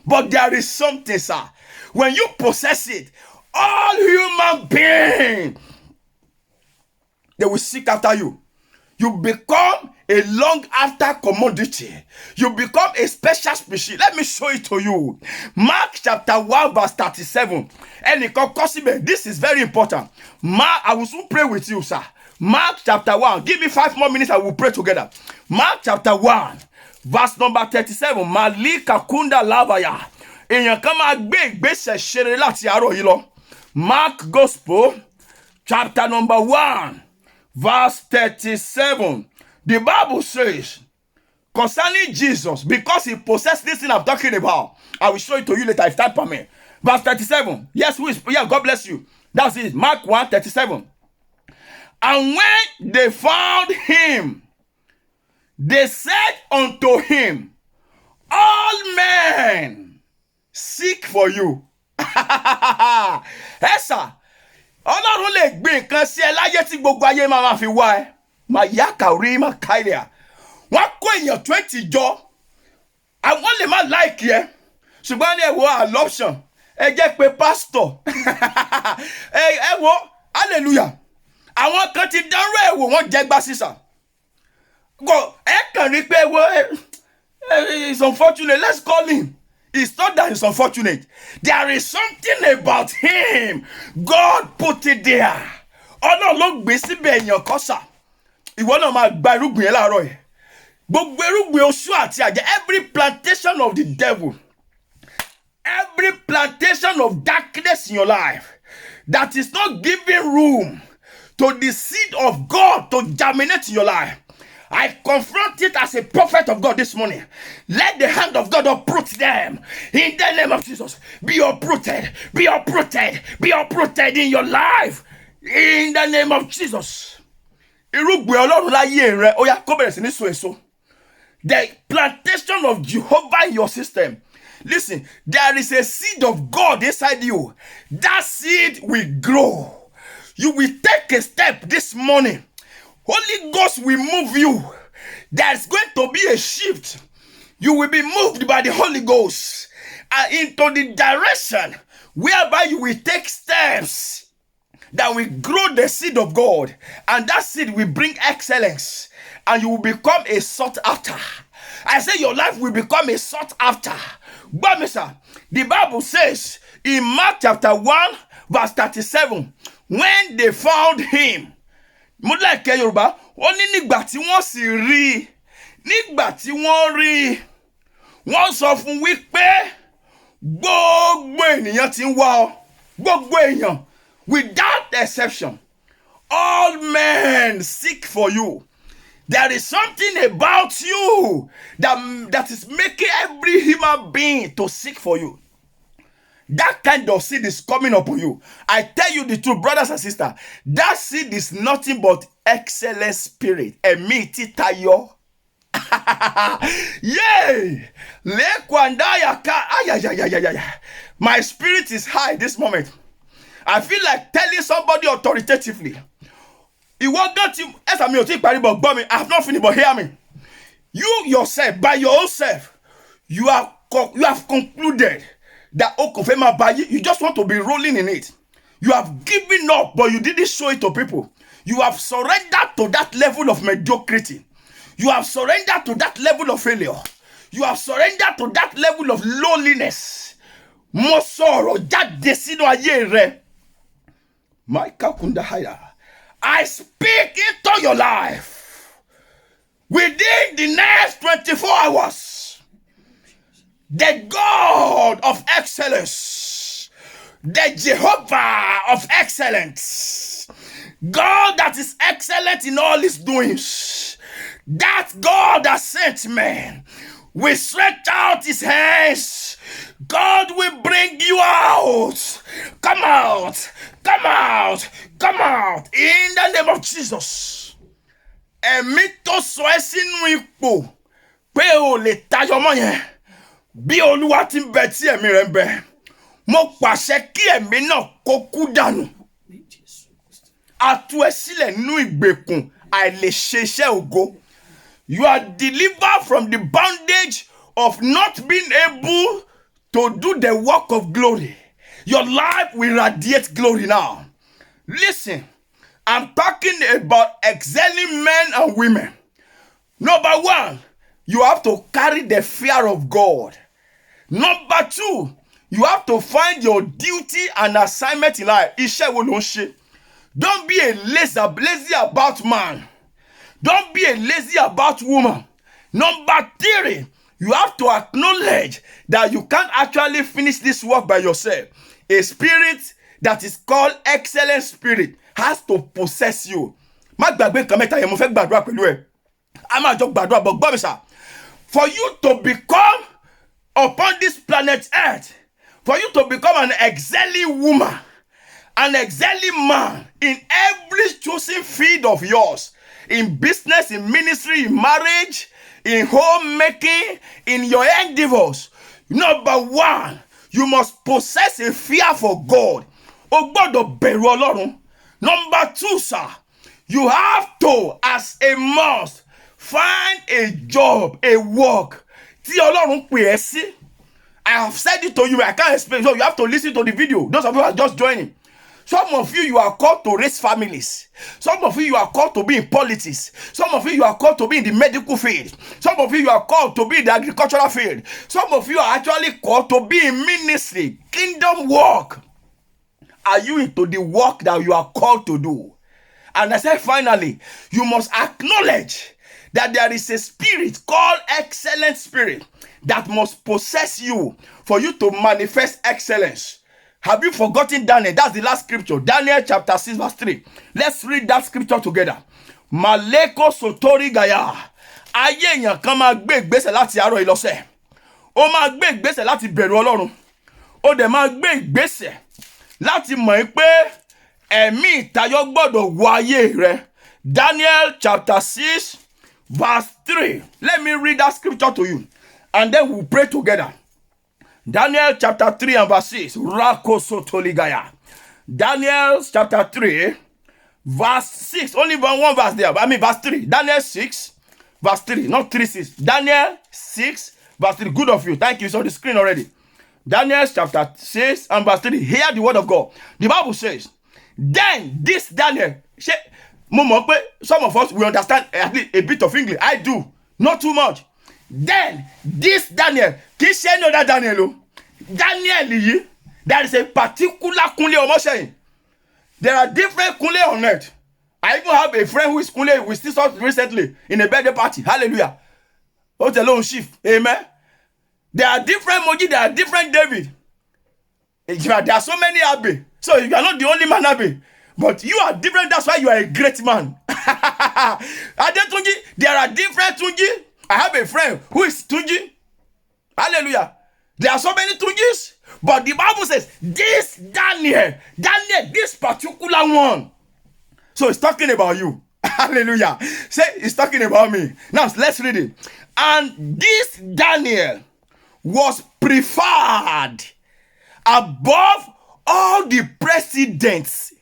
But there is something, sir, when you possess it, all human beings, they will seek after you. You become a long after commodity. You become a special species. Let me show it to you. Mark chapter 1 verse 37. This is very important. I will soon pray with you, sir. Mark chapter 1. Give me 5 more minutes, I will pray together. Mark chapter 1 verse number 37. Malika kunda lavaya. Èèyàn kan máa gbé ìgbésẹ̀ ṣeré láti àárọ̀ yìí lọ. Mark Gospel chapter number 1 verse 37. The Bible says concerning Jesus, because he possessed this thing I'm talking about, I will show it to you later if time permits. Verse 37. Yes, God bless you. That's it. Mark 1, 37. And when they found him, they said unto him, all men seek for you. Yes, sir. Ọlọ́run lè gbé nǹkan sí ẹ láyé tí gbogbo ayé máa fi wá ẹ. Máa yá kàrí máa káìlẹ̀. Wọ́n kó èèyàn 20 jọ. Àwọn lè má like ẹ. Ṣùgbọ́n ní ẹ wo adoption. Ẹ jẹ́ pé pastor. Ẹ wo hallelujah. Àwọn kan ti dánrò ẹ wò wọ́n jẹ́ gbá sísà. Ẹ kàn rí pé it's unfortunate. Let's call him. It's not that it's unfortunate. There is something about him. God put it there. Ọlọ́run ló gbé síbẹ̀ èèyàn kan sà. Ìwọ náà máa gba irúgbìn yẹn láàárọ̀ yìí. Gbogbo irúgbìn oṣù àti àjẹ́, every plantation of the devil, every plantation of darkness in your life that is not giving room to the seed of God to germinate in your life, I confront it as a prophet of God this morning. Let the hand of God uproot them. In the name of Jesus, be uprooted, be uprooted, be uprooted in your life. In the name of Jesus. Irúgbìn Ọlọ́run láyé rẹ, ó yá kó bẹ̀rẹ̀ sí ní so èso. The plantation of Jehovah in your system. Listen, there is a seed of God inside you. That seed will grow. You will take a step this morning. Holy Ghost will move you. There's going to be a shift. You will be moved by the Holy Ghost into the direction whereby you will take steps that will grow the seed of God. And that seed will bring excellence. And you will become a sought after. I say your life will become a sought after. But Mr. The Bible says in Mark chapter 1 verse 37, when they found him, mo like Yorùbá, ó ní nígbà tí wọ́n sì rí, nígbà tí wọ́n rí, wọ́n sọ fún wípé gbogbo ènìyàn tí ń wá ọ, gbogbo èèyàn, without exception, all men seek for you. There is something about you that is making every human being to seek for you. That kind of seed is coming upon you. I tell you the truth, brothers and sisters. That seed is nothing but excellent spirit. Emi titayo. Yay! My spirit is high this moment. I feel like telling somebody authoritatively. I have not finished, but hear me. You yourself, by your own self, you have concluded that Okofema Bayi, you just want to be rolling in it. You have given up, but you didn't show it to people. You have surrendered to that level of mediocrity. You have surrendered to that level of failure. You have surrendered to that level of lowliness. Mosoro jade sinu aye re. Maika kunda haya. I speak into your life. Within the next 24 hours, the God of excellence, the Jehovah of excellence, God that is excellent in all his doings, that God that sent man, will stretch out his hands. God will bring you out. Come out. Come out. Come out. In the name of Jesus. Ẹ̀mí tó sọ ẹ́ sínú ipò pé o lè tayọ mọ́ yẹn. Bí Olúwa ti ń bẹ tí ẹ̀mí rẹ̀ ń bẹ. Mo pàṣẹ kí ẹ̀mí náà kó kú dànù. A tú ẹ sílẹ̀ nínú ìgbèkùn àìlèṣe iṣẹ́ ògo. You are delivered from the bondage of not being able to do the work of glory. Your life will radiate glory now. Listen, I'm talking about excelling men and women. Number one, you have to carry the fear of God. Number two, you have to find your duty and assignment in life. Don't be a lazy about man. Don't be a lazy about woman. Number three, you have to acknowledge that you can't actually finish this work by yourself. A spirit that is called excellent spirit has to possess you. For you to become upon this planet Earth, for you to become an excelling woman, an excelling man in every chosen field of yours, in business, in ministry, in marriage, in homemaking, in your endeavors. Number one, you must possess a fear for God. Number two, sir, you have to, as a must, find a job, a work. I have said it to you, I can't explain. So you have to listen to the video. Those of you who are just joining. Some of you are called to raise families. Some of you are called to be in politics. Some of you are called to be in the medical field. Some of you are called to be in the agricultural field. Some of you are actually called to be in ministry, kingdom work. Are you into the work that you are called to do? And I said, finally, you must acknowledge that there is a spirit called excellent spirit that must possess you for you to manifest excellence. Have you forgotten Daniel? That's the last scripture. Daniel chapter 6 verse 3. Let's read that scripture together. Maleko sotori gaya. Ayé èèyàn kan máa gbé ìgbésẹ̀ láti àárọ̀ ìlọ́sẹ̀. Ó máa gbé ìgbésẹ̀ láti bẹ̀rù Ọlọ́run. Ó dẹ̀ máa gbé ìgbésẹ̀ láti mọ̀ pé ẹ̀mí ìtayọ̀ gbọ́dọ̀ wọ ayé rẹ̀. Daniel chapter 6 verse 3. Let me read that scripture to you. And then we'll pray together. Daniel chapter 3 and verse 6. Rakosotoligaya. Daniel chapter 3 verse 6. Only one verse there. I mean verse 3. Daniel 6 verse 3. Not 3-6. Daniel 6 verse 3. Good of you. Thank you. It's on the screen already. Daniel chapter 6 and verse 3. Hear the word of God. The Bible says, then this Daniel. Some of us will understand a bit of English. I do. Not too much. Then this Daniel, another Daniel, Daniel, there is a particular Kunle Omosheyin. There are different Kunle on earth. I even have a friend who is Kunle. We still saw recently in a birthday party. Hallelujah. Oh, the lone shift. Amen. There are different Moji. There are different David. There are so many Abe. So you are not the only man Abe. But you are different. That's why you are a great man. Adetunji, there are different Tunji. I have a friend who is Tunji. Hallelujah. There are so many Tunjis, but the Bible says this Daniel, this particular one. So it's talking about you. Hallelujah. Say it's talking about me. Now let's read it. And this Daniel was preferred above all the presidents.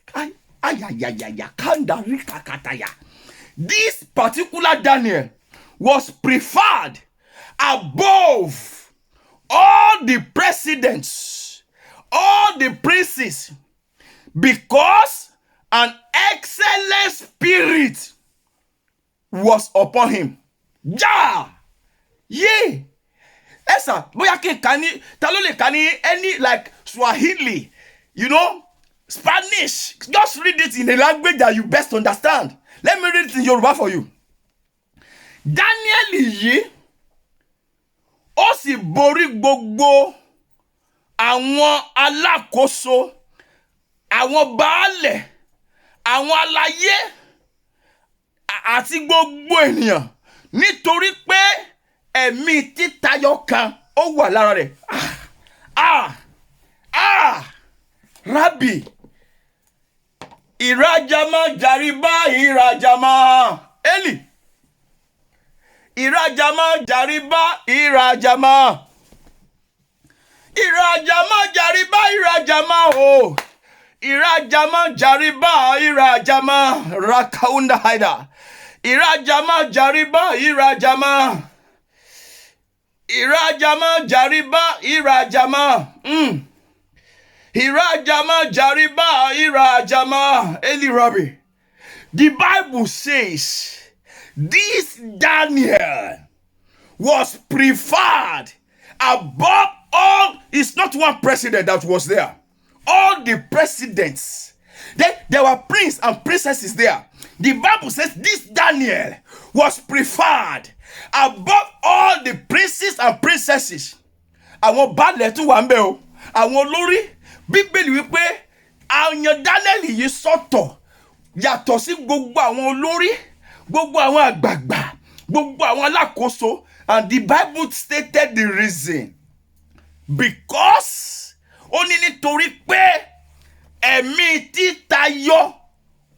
This particular Daniel was preferred above all the presidents, all the princes, because an excellent spirit was upon him. Ja! Yeah! Esa, boya kin kani, talole kani any like Swahili, you know, Spanish. Just read it in a language that you best understand. Let me read it in Yoruba for you. Daniel yìí ó sì borí gbogbo àwọn alákòóso, àwọn baálẹ̀, àwọn aláyé àti gbogbo ènìyàn nítorí pé ẹ̀mí títayọ kan ó wà lára rẹ̀. Rabbi Irajama Jariba Irajama Eli Irajama Jariba Irajama Jariba Irajama oh Irajama Jariba Irajama Rakaunda Haida Irajama Jariba Irajama Jariba Irajama Irajama Jariba Irajama Eli Rabbi. The Bible says this Daniel was preferred above all. It's not one president that was there. All the presidents. There were princes and princesses there. The Bible says this Daniel was preferred above all the princes and princesses. Àwọn baálẹ̀ tún wà ńbẹ̀ o. Àwọn olórí. Bíbélì wípé àwọn Daniel yìí sọ́tọ̀ yàtọ̀ sí gbogbo àwọn olórí, gbogbo àwọn àgbààgbà, gbogbo àwọn alákòóso. And the Bible stated the reason. Because ó ní nítorí pé ẹ̀mí títayọ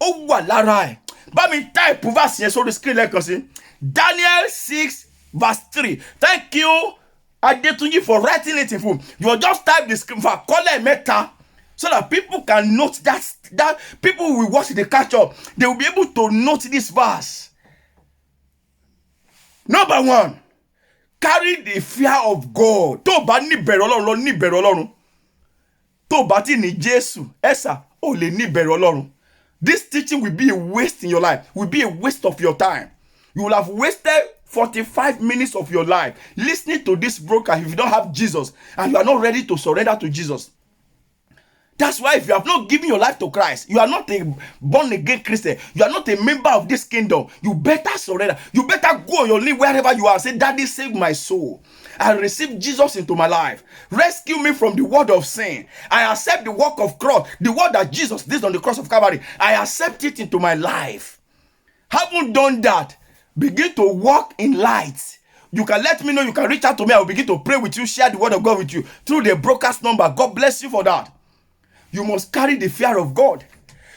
ó wà lára ẹ̀. Bá mi type verse yẹn sórí screen lẹ́ẹ̀kan sí. Daniel 6 verse 3. Thank you, Adetunji, for writing it in full. You will just type the screen for color meta so that people can note that people will watch the catch up. They will be able to note this verse. Number 1, carry the fear of God. Tó bá ní bẹ̀rù Ọlọ́run lọ ní bẹ̀rù Ọlọ́run. Tó bá ti ní Jésù, esa ó lè ní bẹ̀rù Ọlọ́run. This teaching will be a waste in your life. Will be a waste of your time. You will have wasted 45 minutes of your life listening to this broadcast if you don't have Jesus and you are not ready to surrender to Jesus. That's why if you have not given your life to Christ, you are not a born-again Christian, you are not a member of this kingdom, you better surrender. You better go on your knee wherever you are. Say, Daddy, save my soul. I receive Jesus into my life. Rescue me from the word of sin. I accept the work of cross, the word that Jesus did on the cross of Calvary. I accept it into my life. Haven't done that? Begin to walk in light. You can let me know. You can reach out to me. I will begin to pray with you, share the word of God with you through the broadcast number. God bless you for that. You must carry the fear of God.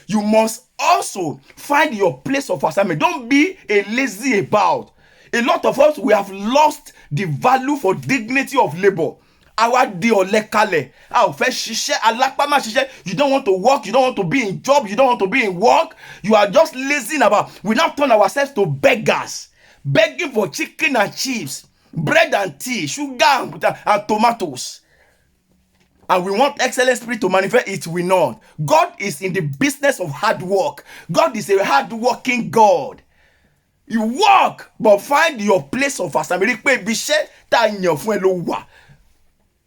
You must also find your place of assignment. Don't be a lazy about. A lot of us, we have lost the value for dignity of labor. Our diolekale, our first alakpama shishe. You don't want to work. You don't want to be in job. You don't want to be in work. You are just lazy about. We now turn ourselves to beggars, begging for chicken and chips, bread and tea, sugar and tomatoes. And we want excellent spirit to manifest. It will not. God is in the business of hard work. God is a hard-working God. You work, but find your place of assignment.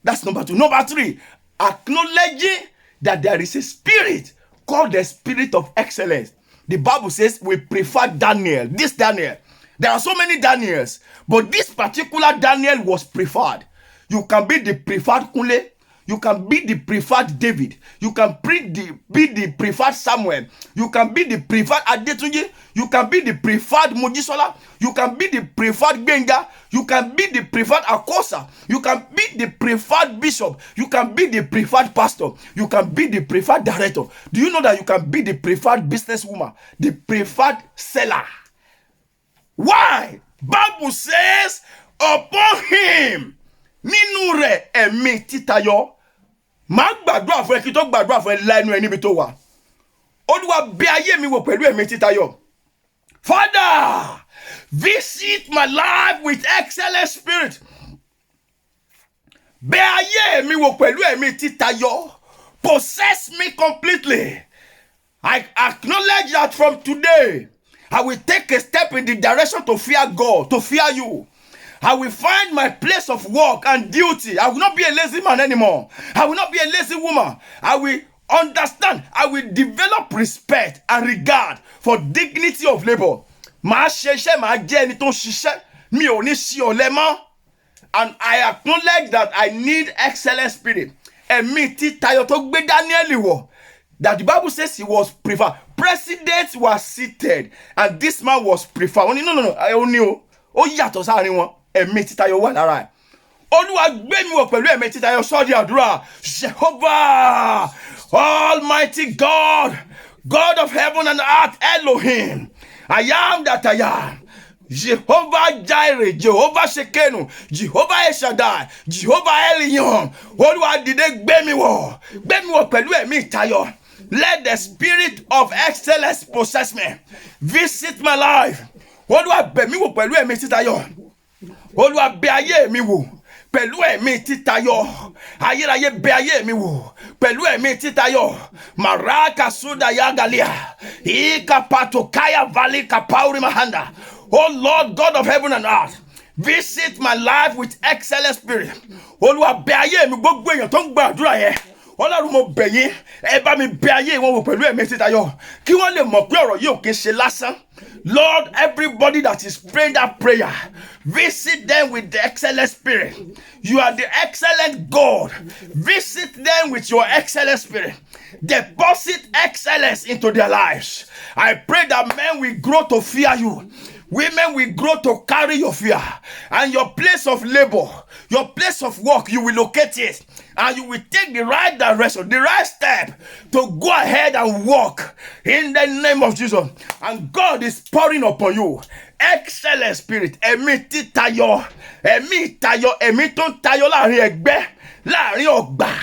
That's number 2. Number 3, acknowledging that there is a spirit called the spirit of excellence. The Bible says we prefer Daniel. This Daniel. There are so many Daniels, but this particular Daniel was preferred. You can be the preferred Kunle. You can be the preferred David. You can be the preferred Samuel. You can be the preferred Adetunji. You can be the preferred Mojisola. You can be the preferred Benga. You can be the preferred Akosa. You can be the preferred bishop. You can be the preferred pastor. You can be the preferred director. Do you know that you can be the preferred businesswoman? The preferred seller? Why? Bible says, upon him, nínú rẹ̀ ẹ̀mí títayọ. Má gbàdúrà fún ẹ kí tó gbàdúrà fún ẹ lẹ́nu ẹ níbi tó wà. Olúwa bẹ̀ ayé mi wò pẹ̀lú ẹ̀mí títayọ. Father, visit my life with excellent spirit. Bẹ̀ ayé mi wò pẹ̀lú ẹ̀mí títayọ. Possess me completely. I acknowledge that from today, I will take a step in the direction to fear God, to fear you. I will find my place of work and duty. I will not be a lazy man anymore. I will not be a lazy woman. I will understand. I will develop respect and regard for dignity of labor. Màá ṣiṣẹ́, màá jẹ́ ẹni tó ń ṣiṣẹ́. Mi ò ní ṣí ọ̀lẹ mọ́. And I acknowledge that I need excellent spirit. Ẹ̀mí títayọ tó gbé Daniel wọ̀. That the Bible says he was preferred. Presidents were seated and this man was preferred. No. Ó ní o. Ó yàtọ̀ sáàrin wọn. Ẹ̀mí títayọ wà lára ẹ̀. Olúwa gbé mi wọ̀ pẹ̀lú ẹ̀mí títayọ sọ́ọ̀dì àdúrà. Jehovah, Almighty God, God of heaven and earth, Elohim, I am that I am. Jehovah Jireh, Jehovah Shekenu, Jehovah Eshadai, Jehovah Elion. Olúwa dìde gbé mi wọ̀ pẹ̀lú ẹ̀mí títayọ. Let the spirit of excellence possess me. Visit my life. Olúwa bẹ̀ mí wò pẹ̀lú ẹ̀mí títayọ. Olúwa bẹ̀ ayé mi wò pẹ̀lú ẹ̀mí títayọ. Ayérayé bẹ̀ ayé mi wò pẹ̀lú ẹ̀mí títayọ. Maraka suda yagalia. Ika patokaya valley kapauri mahanda. Oh Lord God of heaven and earth, visit my life with excellent spirit. Olúwa bẹ̀ ayé mi, gbogbo èèyàn tó ń gbàdúrà yẹn. Ọlọ́run mo bẹ̀ yín, ẹ bá mi bẹ̀ ayé wọn wò pẹ̀lú ẹ̀mí títayọ. Kí wọ́n lè mọ̀ pé ọ̀rọ̀ yìí ò kí ń ṣe lásán. Lord, everybody that is praying that prayer, visit them with the excellent spirit. You are the excellent God. Visit them with your excellent spirit. Deposit excellence into their lives. I pray that men will grow to fear you. Women will grow to carry your fear. And your place of labor, your place of work, you will locate it. And you will take the right direction, the right step to go ahead and walk in the name of Jesus. And God is pouring upon you excellent spirit. Ẹ̀mí títayọ, ẹ̀mí ìtayọ, ẹ̀mí tó ń tayọ láàrin ẹgbẹ́, láàrin ọgbà.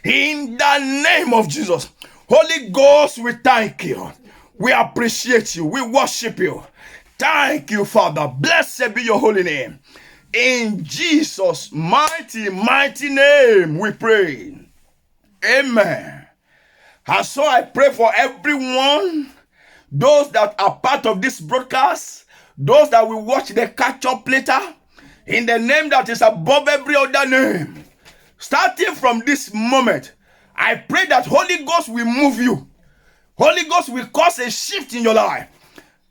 In the name of Jesus. Holy Ghost, we thank you. We appreciate you. We worship you. Thank you, Father. Blessed be your holy name. In Jesus' mighty, mighty name we pray. Amen. And so I pray for everyone, those that are part of this broadcast, those that will watch the catch-up later, in the name that is above every other name. Starting from this moment, I pray that Holy Ghost will move you. Holy Ghost will cause a shift in your life.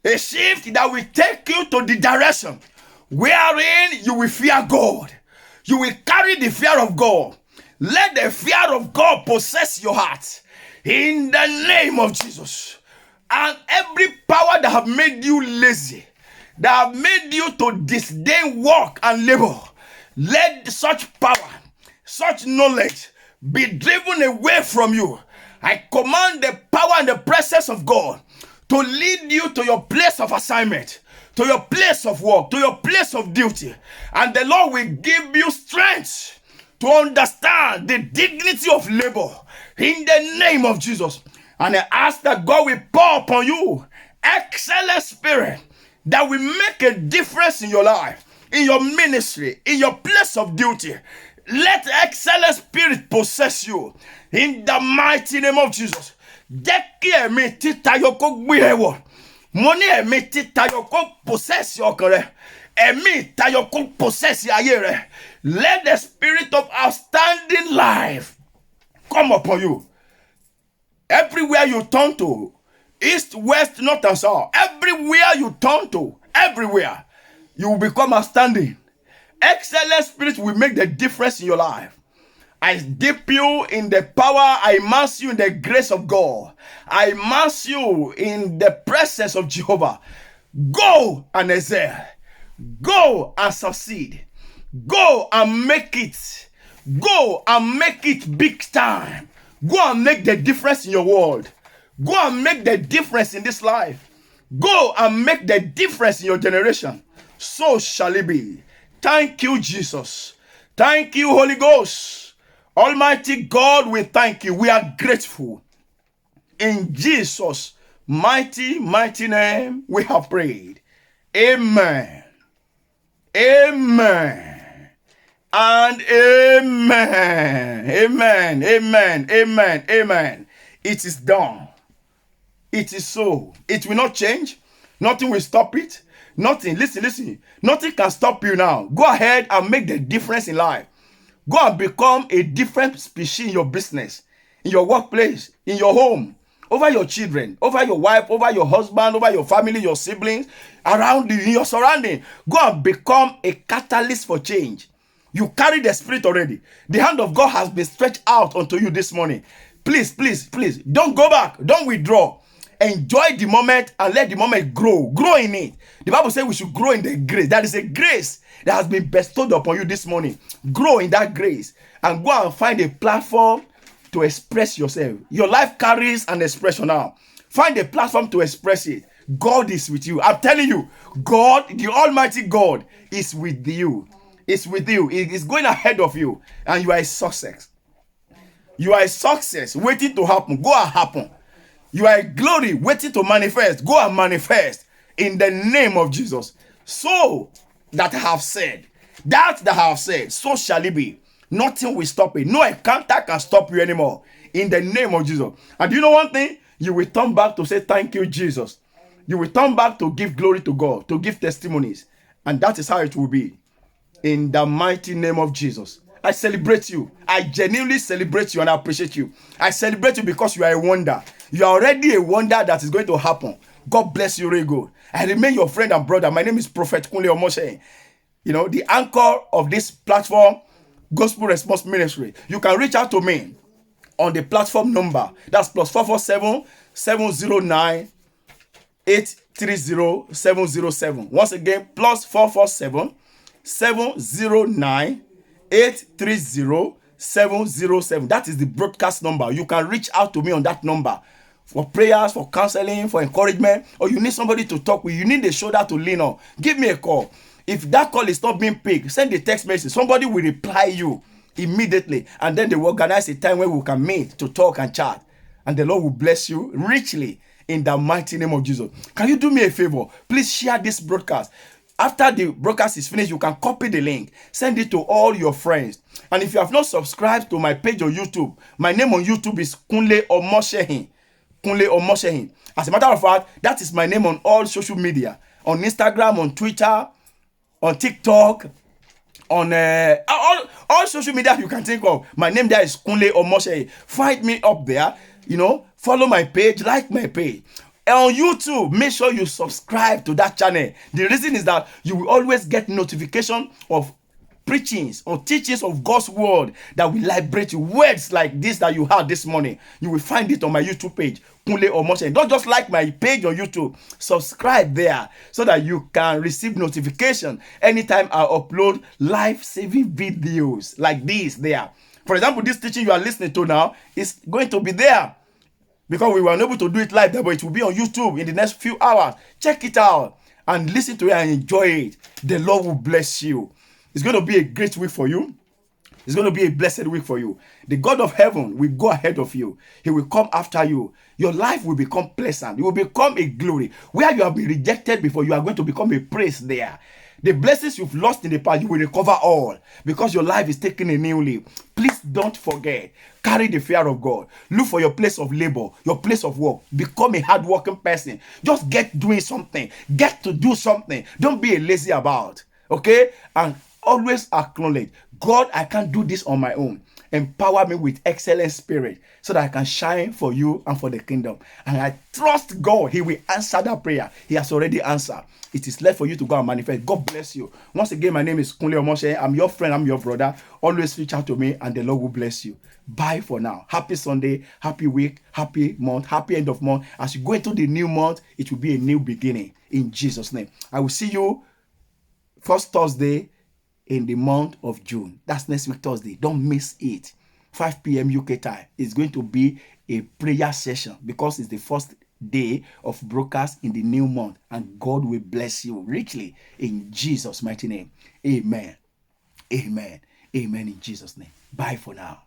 A shift that will take you to the direction wherein you will fear God. You will carry the fear of God. Let the fear of God possess your heart. In the name of Jesus. And every power that have made you lazy, that have made you to disdain work and labor, let such power, such knowledge be driven away from you. I command the power and the presence of God to lead you to your place of assignment, to your place of work, to your place of duty. And the Lord will give you strength to understand the dignity of labor in the name of Jesus. And I ask that God will pour upon you excellent spirit that will make a difference in your life, in your ministry, in your place of duty. Let excellent spirit possess you in the mighty name of Jesus. Jẹ́ kí ẹ̀mí títayọ kó gbé ẹ wọ̀. Mo ní ẹ̀mí títayọ kó possess ọkàn rẹ. Ẹ̀mí ìtayọ kó possess ayé rẹ. Let the spirit of outstanding life come upon you. Everywhere you turn to, east, west, north, and south, everywhere you turn to, everywhere, you will become outstanding. Excellent spirit will make the difference in your life. I dip you in the power. I immerse you in the grace of God. I immerse you in the presence of Jehovah. Go and excel. Go and succeed. Go and make it. Go and make it big time. Go and make the difference in your world. Go and make the difference in this life. Go and make the difference in your generation. So shall it be. Thank you, Jesus. Thank you, Holy Ghost. Almighty God, we thank you. We are grateful. In Jesus' mighty, mighty name, we have prayed. Amen. Amen. And amen. Amen. Amen. Amen. Amen. It is done. It is so. It will not change. Nothing will stop it. Nothing. Listen. Nothing can stop you now. Go ahead and make the difference in life. Go and become a different species in your business, in your workplace, in your home, over your children, over your wife, over your husband, over your family, your siblings, around you, in your surrounding. Go and become a catalyst for change. You carry the Spirit already. The hand of God has been stretched out unto you this morning. Please, don't go back. Don't withdraw. Enjoy the moment and let the moment grow. Grow in it. The Bible says we should grow in the grace. That is a grace that has been bestowed upon you this morning. Grow in that grace and go and find a platform to express yourself. Your life carries an expression now. Find a platform to express it. God is with you. I'm telling you, God, the Almighty God, is with you. It's with you. It is going ahead of you. And you are a success. You are a success waiting to happen. Go and happen. You are a glory waiting to manifest. Go and manifest in the name of Jesus. So that I have said, so shall it be. Nothing will stop it. No encounter can stop you anymore. In the name of Jesus. And do you know one thing? You will turn back to say thank you, Jesus. You will turn back to give glory to God, to give testimonies. And that is how it will be. In the mighty name of Jesus. I celebrate you. I genuinely celebrate you and I appreciate you. I celebrate you because you are a wonder. You are already a wonder that is going to happen. God bless you, really good. I remain your friend and brother. My name is Prophet Kunle Omoshehin. You know, the anchor of this platform, Gospel Response Ministry. You can reach out to me on the platform number. That's +447 709 830 707. Once again, +447 709 830 707. That is the broadcast number. You can reach out to me on that number for prayers, for counseling, for encouragement, or you need somebody to talk with. You need a shoulder to lean on. Give me a call. If that call is not being picked, send a text message. Somebody will reply you immediately, and then they will organize a time where we can meet to talk and chat, and the Lord will bless you richly in the mighty name of Jesus. Can you do me a favor? Please share this broadcast. After the broadcast is finished, you can copy the link, send it to all your friends. And if you have not subscribed to my page on YouTube, my name on YouTube is Kunle Omoshehin. Kunle Omoshehin. As a matter of fact, that is my name on all social media, on Instagram, on Twitter, on TikTok, on all social media you can think of. My name there is Kunle Omoshehin. Find me up there, follow my page, like my page. And on YouTube, make sure you subscribe to that channel. The reason is that you will always get notification of preachings or teachings of God's word that will liberate you. Words like this that you heard this morning, you will find it on my YouTube page, Kunle Omoshehin. Don't just like my page on YouTube. Subscribe there so that you can receive notification anytime I upload life-saving videos like this there. For example, this teaching you are listening to now is going to be there, because we were unable to do it live there, but it will be on YouTube in the next few hours. Check it out and listen to it and enjoy it. The Lord will bless you. It's going to be a great week for you. It's going to be a blessed week for you. The God of heaven will go ahead of you. He will come after you. Your life will become pleasant. You will become a glory. Where you have been rejected before, you are going to become a praise there. The blessings you've lost in the past, you will recover all, because your life is taking a new leap. Please don't forget. Carry the fear of God. Look for your place of labor, your place of work. Become a hardworking person. Just get doing something. Get to do something. Don't be a lazy about. Okay? And always acknowledge, God, I can't do this on my own. Empower me with excellent spirit so that I can shine for you and for the kingdom. And I trust God. He will answer that prayer. He has already answered. It is left for you to go and manifest. God bless you. Once again, my name is Kunle Omoshe. I'm your friend. I'm your brother. Always reach out to me and the Lord will bless you. Bye for now. Happy Sunday, happy week, happy month, happy end of month. As you go into the new month, it will be a new beginning in Jesus' name. I will see you first Thursday in the month of June. That's next week Thursday. Don't miss it. 5 p.m. UK time. It's going to be a prayer session because it's the first day of broadcast in the new month, and God will bless you richly in Jesus' mighty name. Amen. Amen. Amen in Jesus' name. Bye for now.